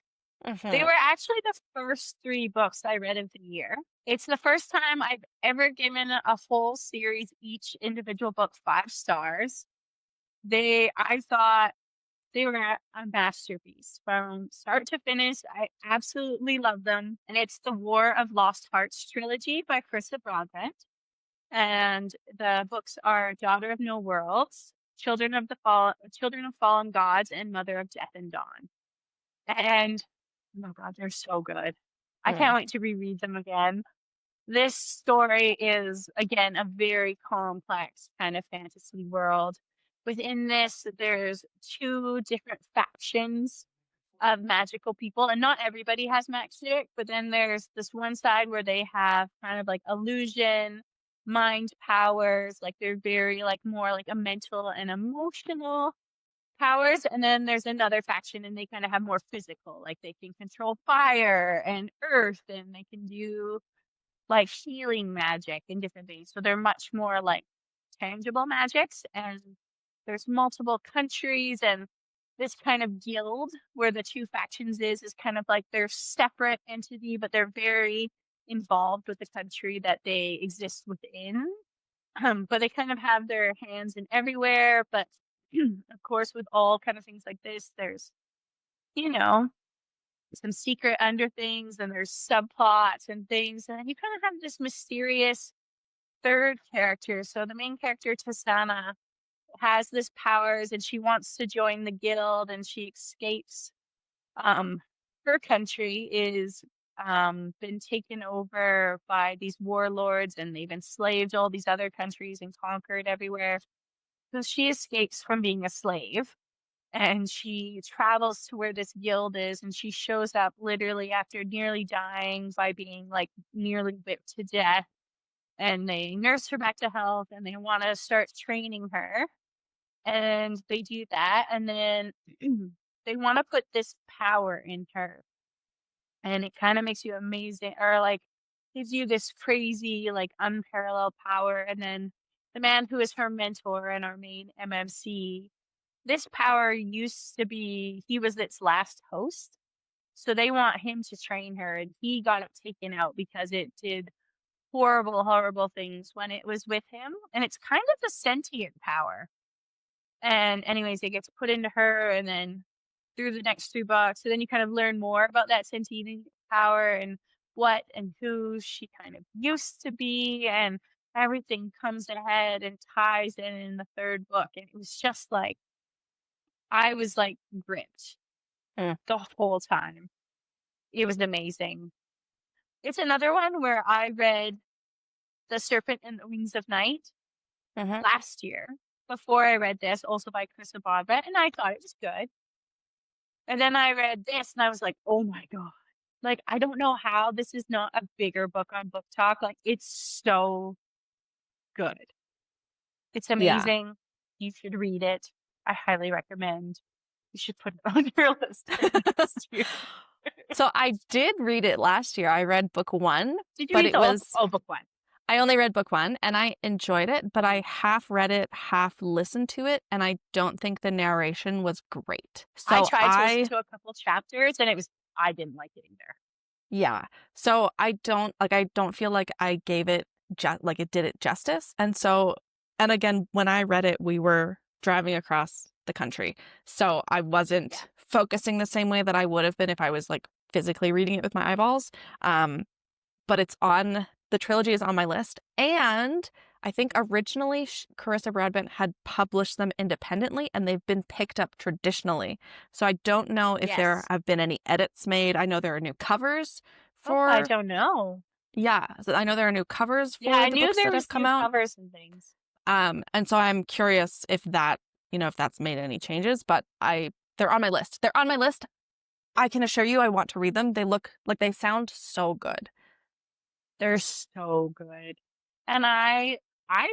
They Mhm. were actually the first three books I read of the year. It's the first time I've ever given a whole series, each individual book, 5 stars. I thought they were a masterpiece from start to finish. I absolutely love them. And it's the War of Lost Hearts trilogy by Christa Broadbent. And the books are Daughter of No Worlds, Children of Fallen Gods, and Mother of Death and Dawn. And oh my God, they're so good. I Mm, can't wait to reread them again. This story is, again, a very complex kind of fantasy world. Within this, there's two different factions of magical people, and not everybody has magic, but then there's this one side where they have kind of like illusion, mind powers, like they're very like more like a mental and emotional powers, and then there's another faction and they kind of have more physical, like they can control fire and earth and they can do like healing magic and different things. So they're much more like tangible magics. And there's multiple countries and this kind of guild where the two factions is kind of like they're separate entity, but they're very involved with the country that they exist within. But they kind of have their hands in everywhere. But of course, with all kind of things like this, there's, you know, some secret under things and there's subplots and things. And you kind of have this mysterious third character. So the main character, Tasana, has this powers and she wants to join the guild and she escapes. Um, her country is been taken over by these warlords and they've enslaved all these other countries and conquered everywhere. So she escapes from being a slave and she travels to where this guild is and she shows up literally after nearly dying by being like nearly whipped to death and they nurse her back to health and they want to start training her and they do that and then they want to put this power in her and it kind of makes you amazing or like gives you this crazy like unparalleled power and then the man who is her mentor and our main mmc, this power used to be he was its last host, so they want him to train her and he got it taken out because it did horrible horrible things when it was with him and it's kind of a sentient power. And anyways, it gets put into her and then through the next 3 books, so then you kind of learn more about that sentient power and what and who she kind of used to be, and everything comes ahead and ties in the 3rd book, and it was just like I was, like, gripped mm, the whole time. It was amazing. It's another one where I read The Serpent and the Wings of Night mhm. last year before I read this, also by Chris Abadra, and I thought it was good. And then I read this and I was like, "Oh my god." Like, I don't know how this is not a bigger book on Book Talk, like, it's so good. It's Yeah. amazing. You should read it. I highly recommend. You should put it on your list for next year. So I did read it last year. I read book 1, Did you but read it the whole was book one? I only read book 1 and I enjoyed it, but I half read it, half listened to it, and I don't think the narration was great. I So tried to listen I to a couple chapters and I didn't like it either. Yeah. So I don't feel like I gave it like it did it justice. And again, when I read it, we were driving across the country. So I Yeah. wasn't focusing the same way that I would have been if I was like physically reading it with my eyeballs. Um, but the trilogy is on my list. And I think originally Carissa Broadbent had published them independently and they've been picked up traditionally. So I don't know if there Yes. have been any edits made. I know there are new covers Oh, I for, don't know. yeah, so I know there are new covers Yeah, for I the knew books there that have was come new out. covers and things. And so I'm curious if if that's made any changes, but they're on my list. They're on my list. I can assure you I want to read them. They look like they sound so good. They're so good. And I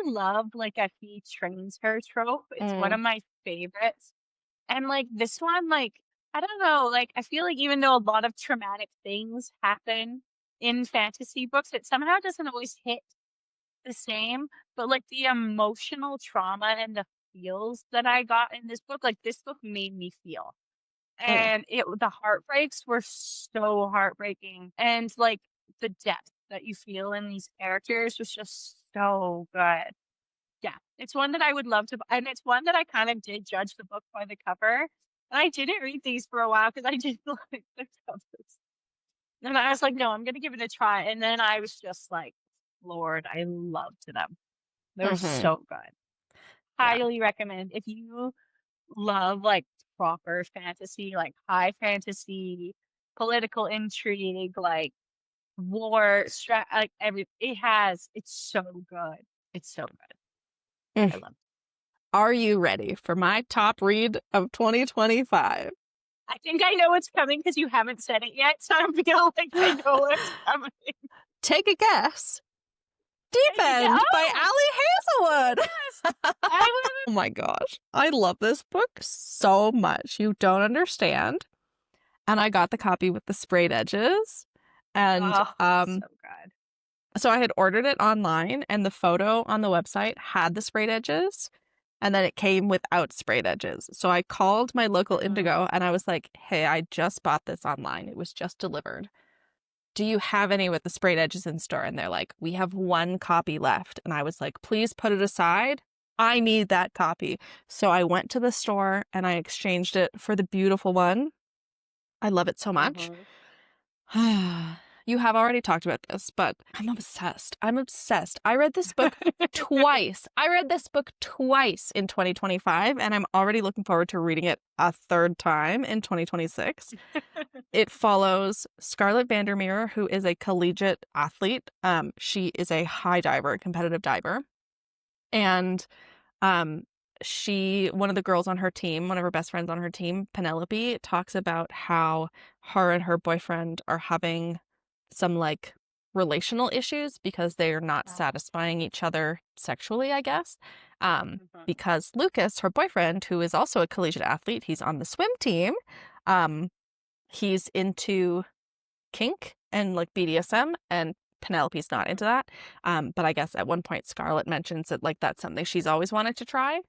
love like a he trains her trope. It's one Mm, of my favorites. And like this one, like, I don't know, like I feel like even though a lot of traumatic things happen in fantasy books, it somehow doesn't always hit the same. But like the emotional trauma and the feels that I got in this book made me feel. mm, And the heartbreaks were so heartbreaking. And like the depth that you feel in these characters was just so good. Yeah, it's one that I would love to and it's one that I kind of did judge the book by the cover, and I didn't read these for a while because I didn't like the covers. And I was like, "No, I'm gonna give it a try," and then I was just like, "Lord, I loved them." They're mm-hmm. so good. Yeah. Highly recommend if you love, like, proper fantasy, like high fantasy, political intrigue, like war, like, it's so good. It's so good. Mm. I love Are you ready for my top read of 2025? I think I know what's coming because you haven't said it yet, so I feel like I know what's coming. Take a guess. Deep Take a guess. End by Oh, Ali Hazelwood. yes. I Oh my gosh. I love this book so much. You don't understand. And I got the copy with the sprayed edges. And Oh, so good. so I had ordered it online and the photo on the website had the sprayed edges and then it came without sprayed edges. So I called my local Mm. Indigo and I was like, "Hey, I just bought this online. It was just delivered. Do you have any with the sprayed edges in store?" And they're like, "We have one copy left." And I was like, "Please put it aside. I need that copy." So I went to the store and I exchanged it for the beautiful one. I love it so much. Mhm. You have already talked about this, but I'm obsessed. I'm obsessed. I read this book twice. I read this book twice in 2025, and I'm already looking forward to reading it a third time in 2026. It follows Scarlett Vandermeer, who is a collegiate athlete. She is a high diver, competitive diver. And um, one of the girls on her team, one of her best friends on her team, Penelope, talks about how her and her boyfriend are having some like relational issues because they are not Oh, satisfying each other sexually, I guess. mhm. Because Lucas, her boyfriend, who is also a collegiate athlete, he's on the swim team. Um, he's into kink and like BDSM, and Penelope's not into that. But I guess at one point Scarlett mentions that like that's something she's always wanted to try.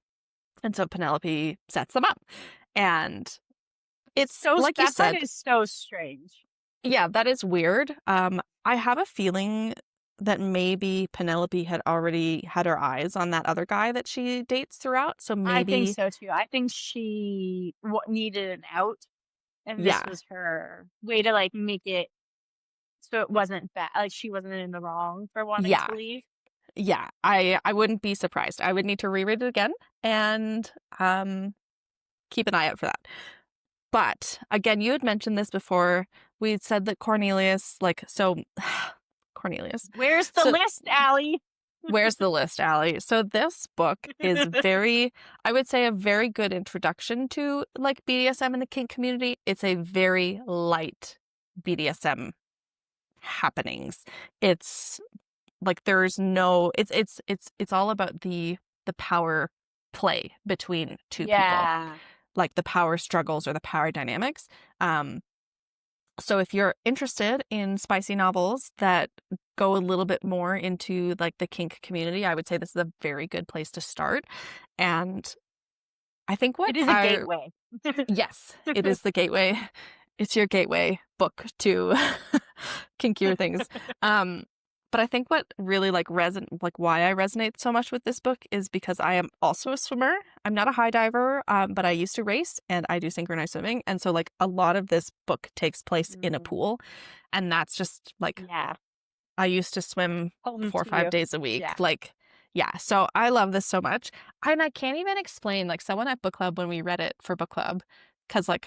And so Penelope sets them up. And it's like you That part said, is so strange. yeah, that is weird. I have a feeling that maybe Penelope had already had her eyes on that other guy that she dates throughout. So I think maybe, so too. I think she needed an out, and this yeah, was her way to like make it so it wasn't bad. Like she wasn't in the wrong for wanting yeah, to leave. yeah. I wouldn't be surprised. I would need to reread it again and keep an eye out for that. But again, you had mentioned this before. We had said that Cornelius, like, so Cornelius. Where's the So list, Allie? where's the list, Allie? So this book is very, I would say, a very good introduction to like BDSM in the kink community. It's a very light BDSM happenings. It's like there's no it's all about the power play between two people, Yeah. like the power struggles or the power dynamics. So if you're interested in spicy novels that go a little bit more into like the kink community, I would say this is a very good place to start. And I think what It is a I gateway. yes, it is the gateway. It's your gateway book to kinkier things. Um, but I think what really like why I resonate so much with this book is because I am also a swimmer. I'm not a high diver, but I used to race and I do synchronized swimming. And so like a lot of this book takes place in a Mm, pool. And that's just like yeah. I used to swim Home 4 or to 5 you. days a week. Yeah. Like, yeah. So I love this so much. And I can't even explain like someone at book club when we read it for book club, because like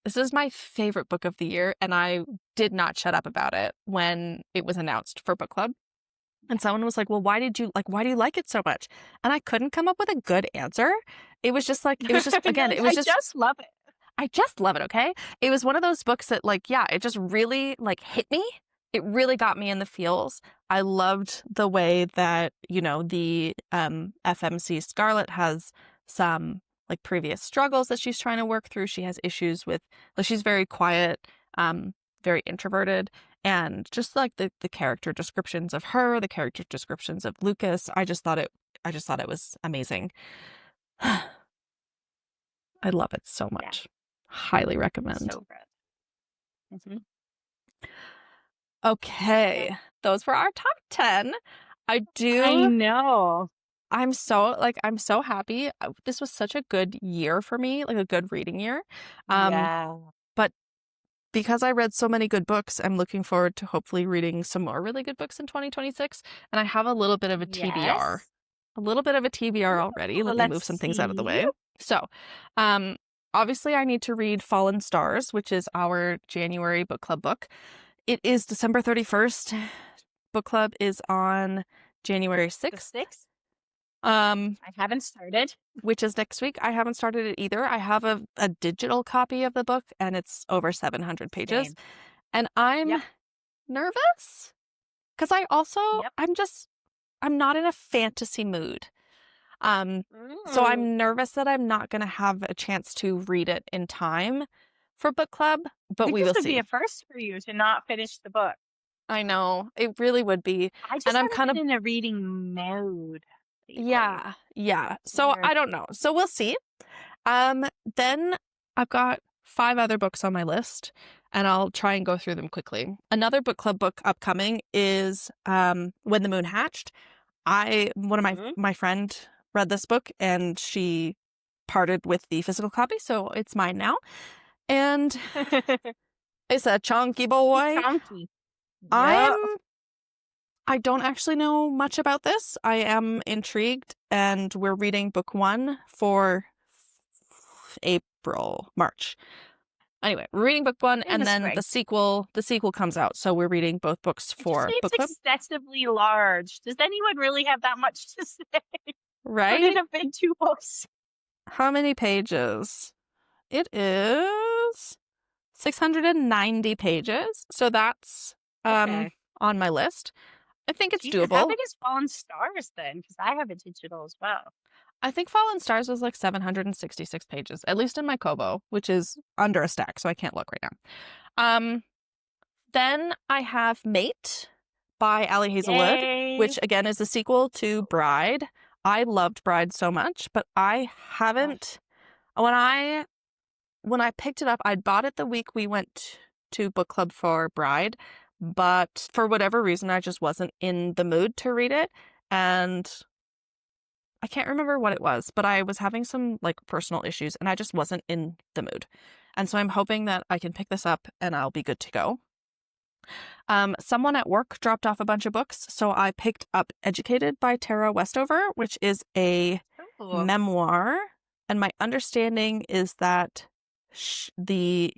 this is my favorite book of the year, and I did not shut up about it when it was announced for book club. And someone was like, "Well, why do you like it so much?" And I couldn't come up with a good answer. It was just You're again, like, it was I just just love it. I just love it, okay? It was one of those books that like, yeah, it just really like hit me. It really got me in the feels. I loved the way that, you know, the FMC Scarlet has some like previous struggles that she's trying to work through. She has issues with like she's very quiet, very introverted, and just like the character descriptions of her, the character descriptions of Lucas, I just thought it was amazing. I love it so Yeah. much. Highly recommend. So good. Hmm. Yeah. Okay, those were our top 10. I I do, know. I'm so happy. This was such a good year for me, like a good reading year. Um, Yeah. but because I read so many good books, I'm looking forward to hopefully reading some more really good books in 2026. And I have a little bit of a TBR, Yes. a little bit of a TBR already. Ooh, Let me let's move some things out of the see. way. So, um, obviously I need to read Fallen Stars, which is our January book club book. It is December 31st. Book club is on January The 6th, sixth. I haven't started. which is next week. I haven't started it either. I have a digital copy of the book and it's over 700 pages. Same. And I'm Yep. nervous because Yep. I'm not in a fantasy mood. So Mm. I'm nervous that I'm not going to have a chance to read it in time for book club, I but think we this will would be see. a first for you to not finish the book. I know it really would be. I And just I'm haven't kind of, been in a reading mode lately. yeah. It's So weird. I don't know. So we'll see. Um, then I've got 5 other books on my list and I'll try and go through them quickly. Another book club book upcoming is When the Moon Hatched. One of Mhm. my friend read this book and she parted with the physical copy, so it's mine now. And it's a chunky boy. Chunky. I'm Yep. I don't actually know much about this. I am intrigued, and we're reading book 1 for March. Anyway, we're reading book 1 In and the then spring. the sequel comes out. So we're reading both books It just for seems book club, excessively large. Does anyone really have that much to say? Put it right? in big two books. How many pages? It is 690 pages. So that's Okay. on my list. I think it's Jesus, how doable. big is Fallen Stars then? Because I have a digital as well. I think Fallen Stars was like 766 pages, at least in my Kobo, which is under a stack, so I can't look right now. Um, then I have Mate by Ali Hazelwood, Yay! which again is a sequel to Bride. I loved Bride so much, but I Ugh. haven't when I picked it up, I'd bought it the week we went to book club for Bride, but for whatever reason I just wasn't in the mood to read it. And I can't remember what it was, but I was having some like personal issues and I just wasn't in the mood. And so I'm hoping that I can pick this up and I'll be good to go. Someone at work dropped off a bunch of books, so I picked up Educated by Tara Westover, which is a Ooh. memoir. And my understanding is that sh- the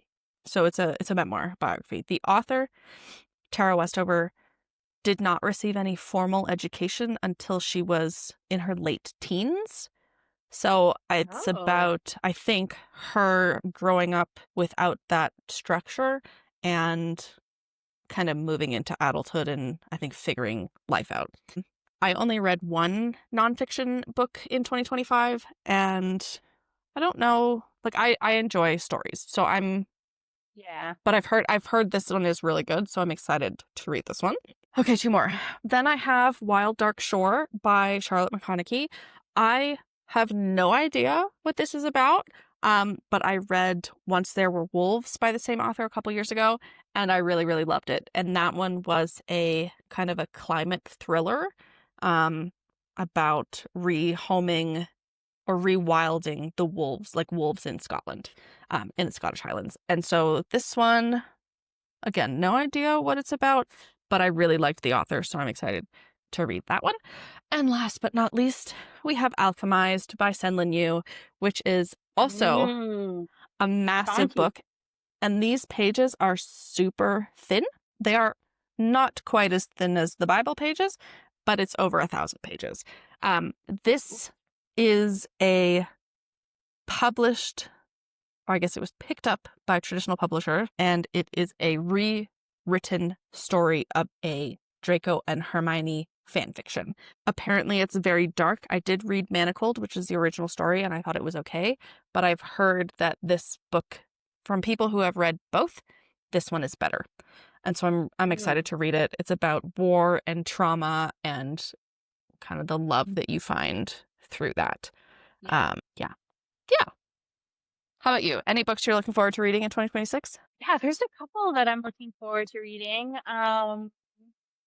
so it's a memoir biography. The author, Tara Westover, did not receive any formal education until she was in her late teens. So it's Oh. about, I think, her growing up without that structure and kind of moving into adulthood and I think figuring life out. I only read one nonfiction book in 2025, and I don't know, like I enjoy stories, so Yeah. but I've heard this one is really good, so I'm excited to read this one. Okay, two more. Then I have Wild Dark Shore by Charlotte McConaughey. I have no idea what this is about, but I read Once There Were Wolves by the same author a couple years ago, and I really, really loved it. And that one was a kind of a climate thriller about rehoming or rewilding the wolves, like wolves in Scotland, in the Scottish Highlands. And so this one, again, no idea what it's about, but I really liked the author, so I'm excited to read that one. And last but not least, we have Alchemized by Senlin Yu, which is also Mm, a massive chunky. book. And these pages are super thin. They are not quite as thin as the Bible pages, but it's over 1,000 pages. This is a published, or I guess it was picked up by a traditional publisher, and it is a rewritten story of a Draco and Hermione fanfiction. Apparently it's very dark. I did read Manacled, which is the original story, and I thought it was okay, but I've heard that this book, from people who have read both, this one is better. And so I'm excited to read it. It's about war and trauma and kind of the love that you find through that. Yeah. Yeah. How about you? Any books you're looking forward to reading in 2026? Yeah, there's a couple that I'm looking forward to reading.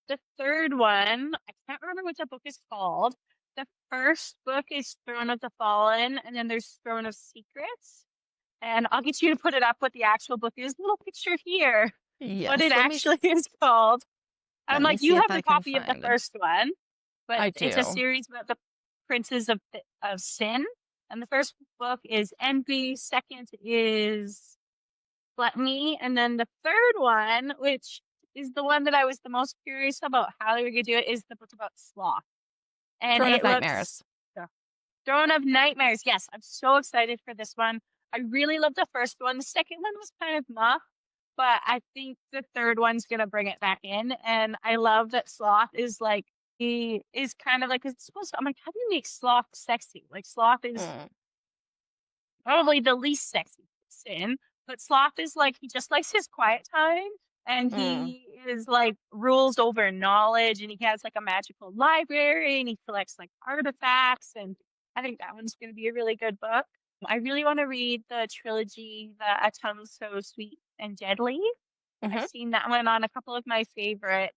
The third one, I can't remember what the book is called. The first book is Throne of the Fallen, and then there's Throne of Secrets. And I'll get you to put it up what the actual book is. Little picture here, what it Yes, actually is called. And I'm let me like, you see if have I the can copy of the find. first one, but I it's a do. series about the princes of sin. And the first book is Envy, second is Gluttony, and then the third one, which is the one that I was the most curious about how they were going to do it, is the book about sloth. And Throne of it looks Nightmares. the Throne of Nightmares. Yes, I'm so excited for this one. I really love the first one. The second one was kind of muff, but I think the third one's gonna bring it back in. And I love that Sloth is like he is kind of like it's supposed to, I'm like, how do you make Sloth sexy? Like Sloth is Mm, probably the least sexy sin, but Sloth is like he just likes his quiet time and mm. he is like rules over knowledge and he has like a magical library and he collects like artifacts and I think that one's going to be a really good book. I really want to read the trilogy, The A Tongue So Sweet and Deadly. I've Mm-hmm. seen that one on a couple of my favorite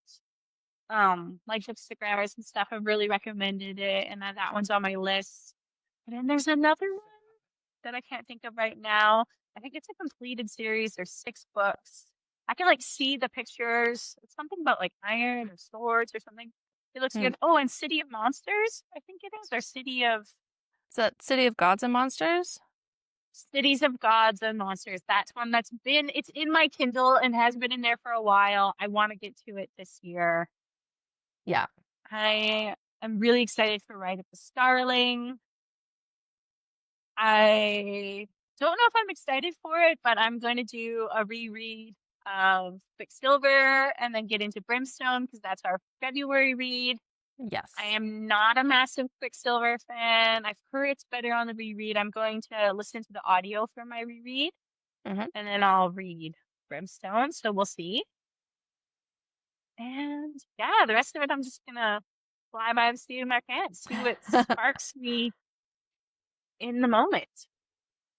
like Instagrammers and stuff have really recommended it and that one's on my list. And then there's another one that I can't think of right now. I think it's a completed series. There's 6 books. I can like see the pictures. It's something about like iron or swords or something. It looks Mm. good. Oh, and City of Monsters, I think it is, or Is that City of Gods and Monsters? Cities of Gods and Monsters. That's one it's in my Kindle and has been in there for a while. I want to get to it this year. Yeah. I am really excited for Ride of the Starling. I don't know if I'm excited for it, but I'm going to do a reread of Quicksilver and then get into Brimstone because that's our February read. I Yes. am not a massive Quicksilver fan. I've heard it's better on the reread. I'm going to listen to the audio for my reread Mm-hmm. and then I'll read Brimstone. So we'll see. And yeah, the rest of it, I'm just going to fly by the seat of my pants, see what sparks me in the moment.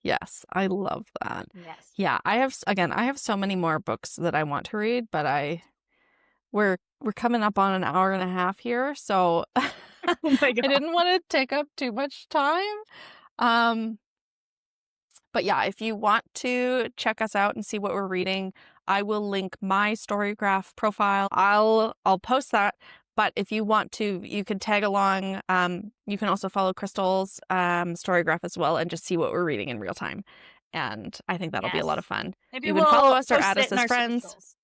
Yes, I love that. Yes. Yeah, I have so many more books that I want to read, but we're coming up on an hour and a half here, so I Oh my God. didn't want to take up too much time. Um, but yeah, if you want to check us out and see what we're reading, I will link my Storygraph profile. I'll post that. But if you want to, you can tag along. You can also follow Crystal's Storygraph as well and just see what we're reading in real time. And I think that'll be a lot of Yes. fun. Maybe You can follow we'll us or post add it us in as our friends. socials.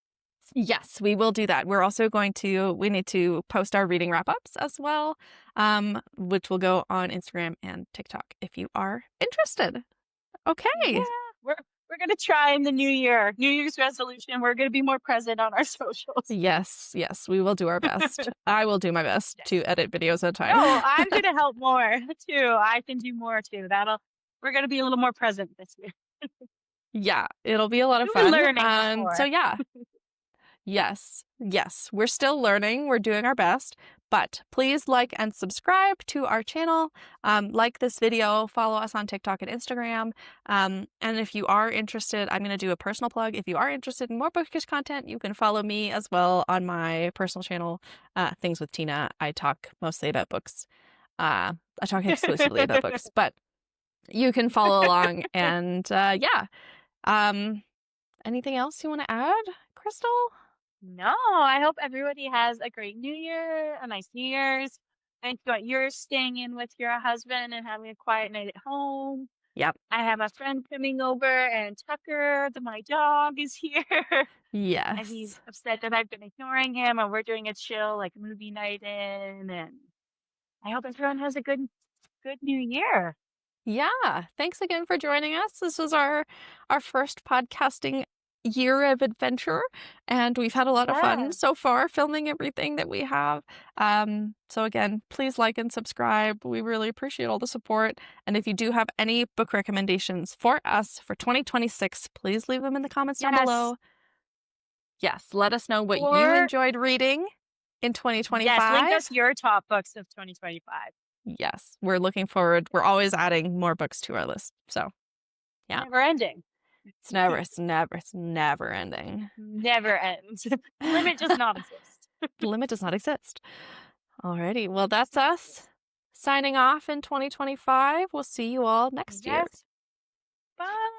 Yes, we will do that. We're also we need to post our reading wrap ups as well, which will go on Instagram and TikTok if you are interested. Yeah, Okay. we're we're gonna try in the new year. New Year's resolution. We're gonna be more present on our socials. Yes, yes, we will do our best. I will do my best Yes. to edit videos at a No, time. I'm gonna help more too. I can do more too. We're gonna be a little more present this year. Yeah, it'll be a lot of We were fun. learning So before. yeah, yes, yes, we're still learning. We're doing our best. But please like and subscribe to our channel. Like this video, follow us on TikTok and Instagram. And if you are interested, I'm going to do a personal plug. If you are interested in more bookish content, you can follow me as well on my personal channel, Things with Tina. I talk mostly about books. I talk exclusively about books, but you can follow along. And yeah. Um, Anything else you want to add, Crystal? No, I hope everybody has a great New Year, a nice New Year's. Thank God you're staying in with your husband and having a quiet night at home. Yep. I have a friend coming over, and Tucker, my dog, is here. And he's Yes. upset that I've been ignoring him, and we're doing a chill, like, movie night in. And I hope everyone has a good New Year. Yeah. Thanks again for joining us. This was our first podcasting year of adventure, and we've had a lot of fun Yes. so far filming everything that we have. So again, please like and subscribe. We really appreciate all the support. And if you do have any book recommendations for us for 2026, please leave them in the comments down Yes. below. Yes, let us know what you Or enjoyed reading in yes, link 2025. us your top books of 2025. Yes, we're looking forward. We're always adding more books to our list. So, yeah, Never ending. it's never ending. Never ends. Limit does not exist. The limit does not exist. Alrighty, well, that's Exactly. us signing off in 2025. We'll see you all next year. Yes. Bye.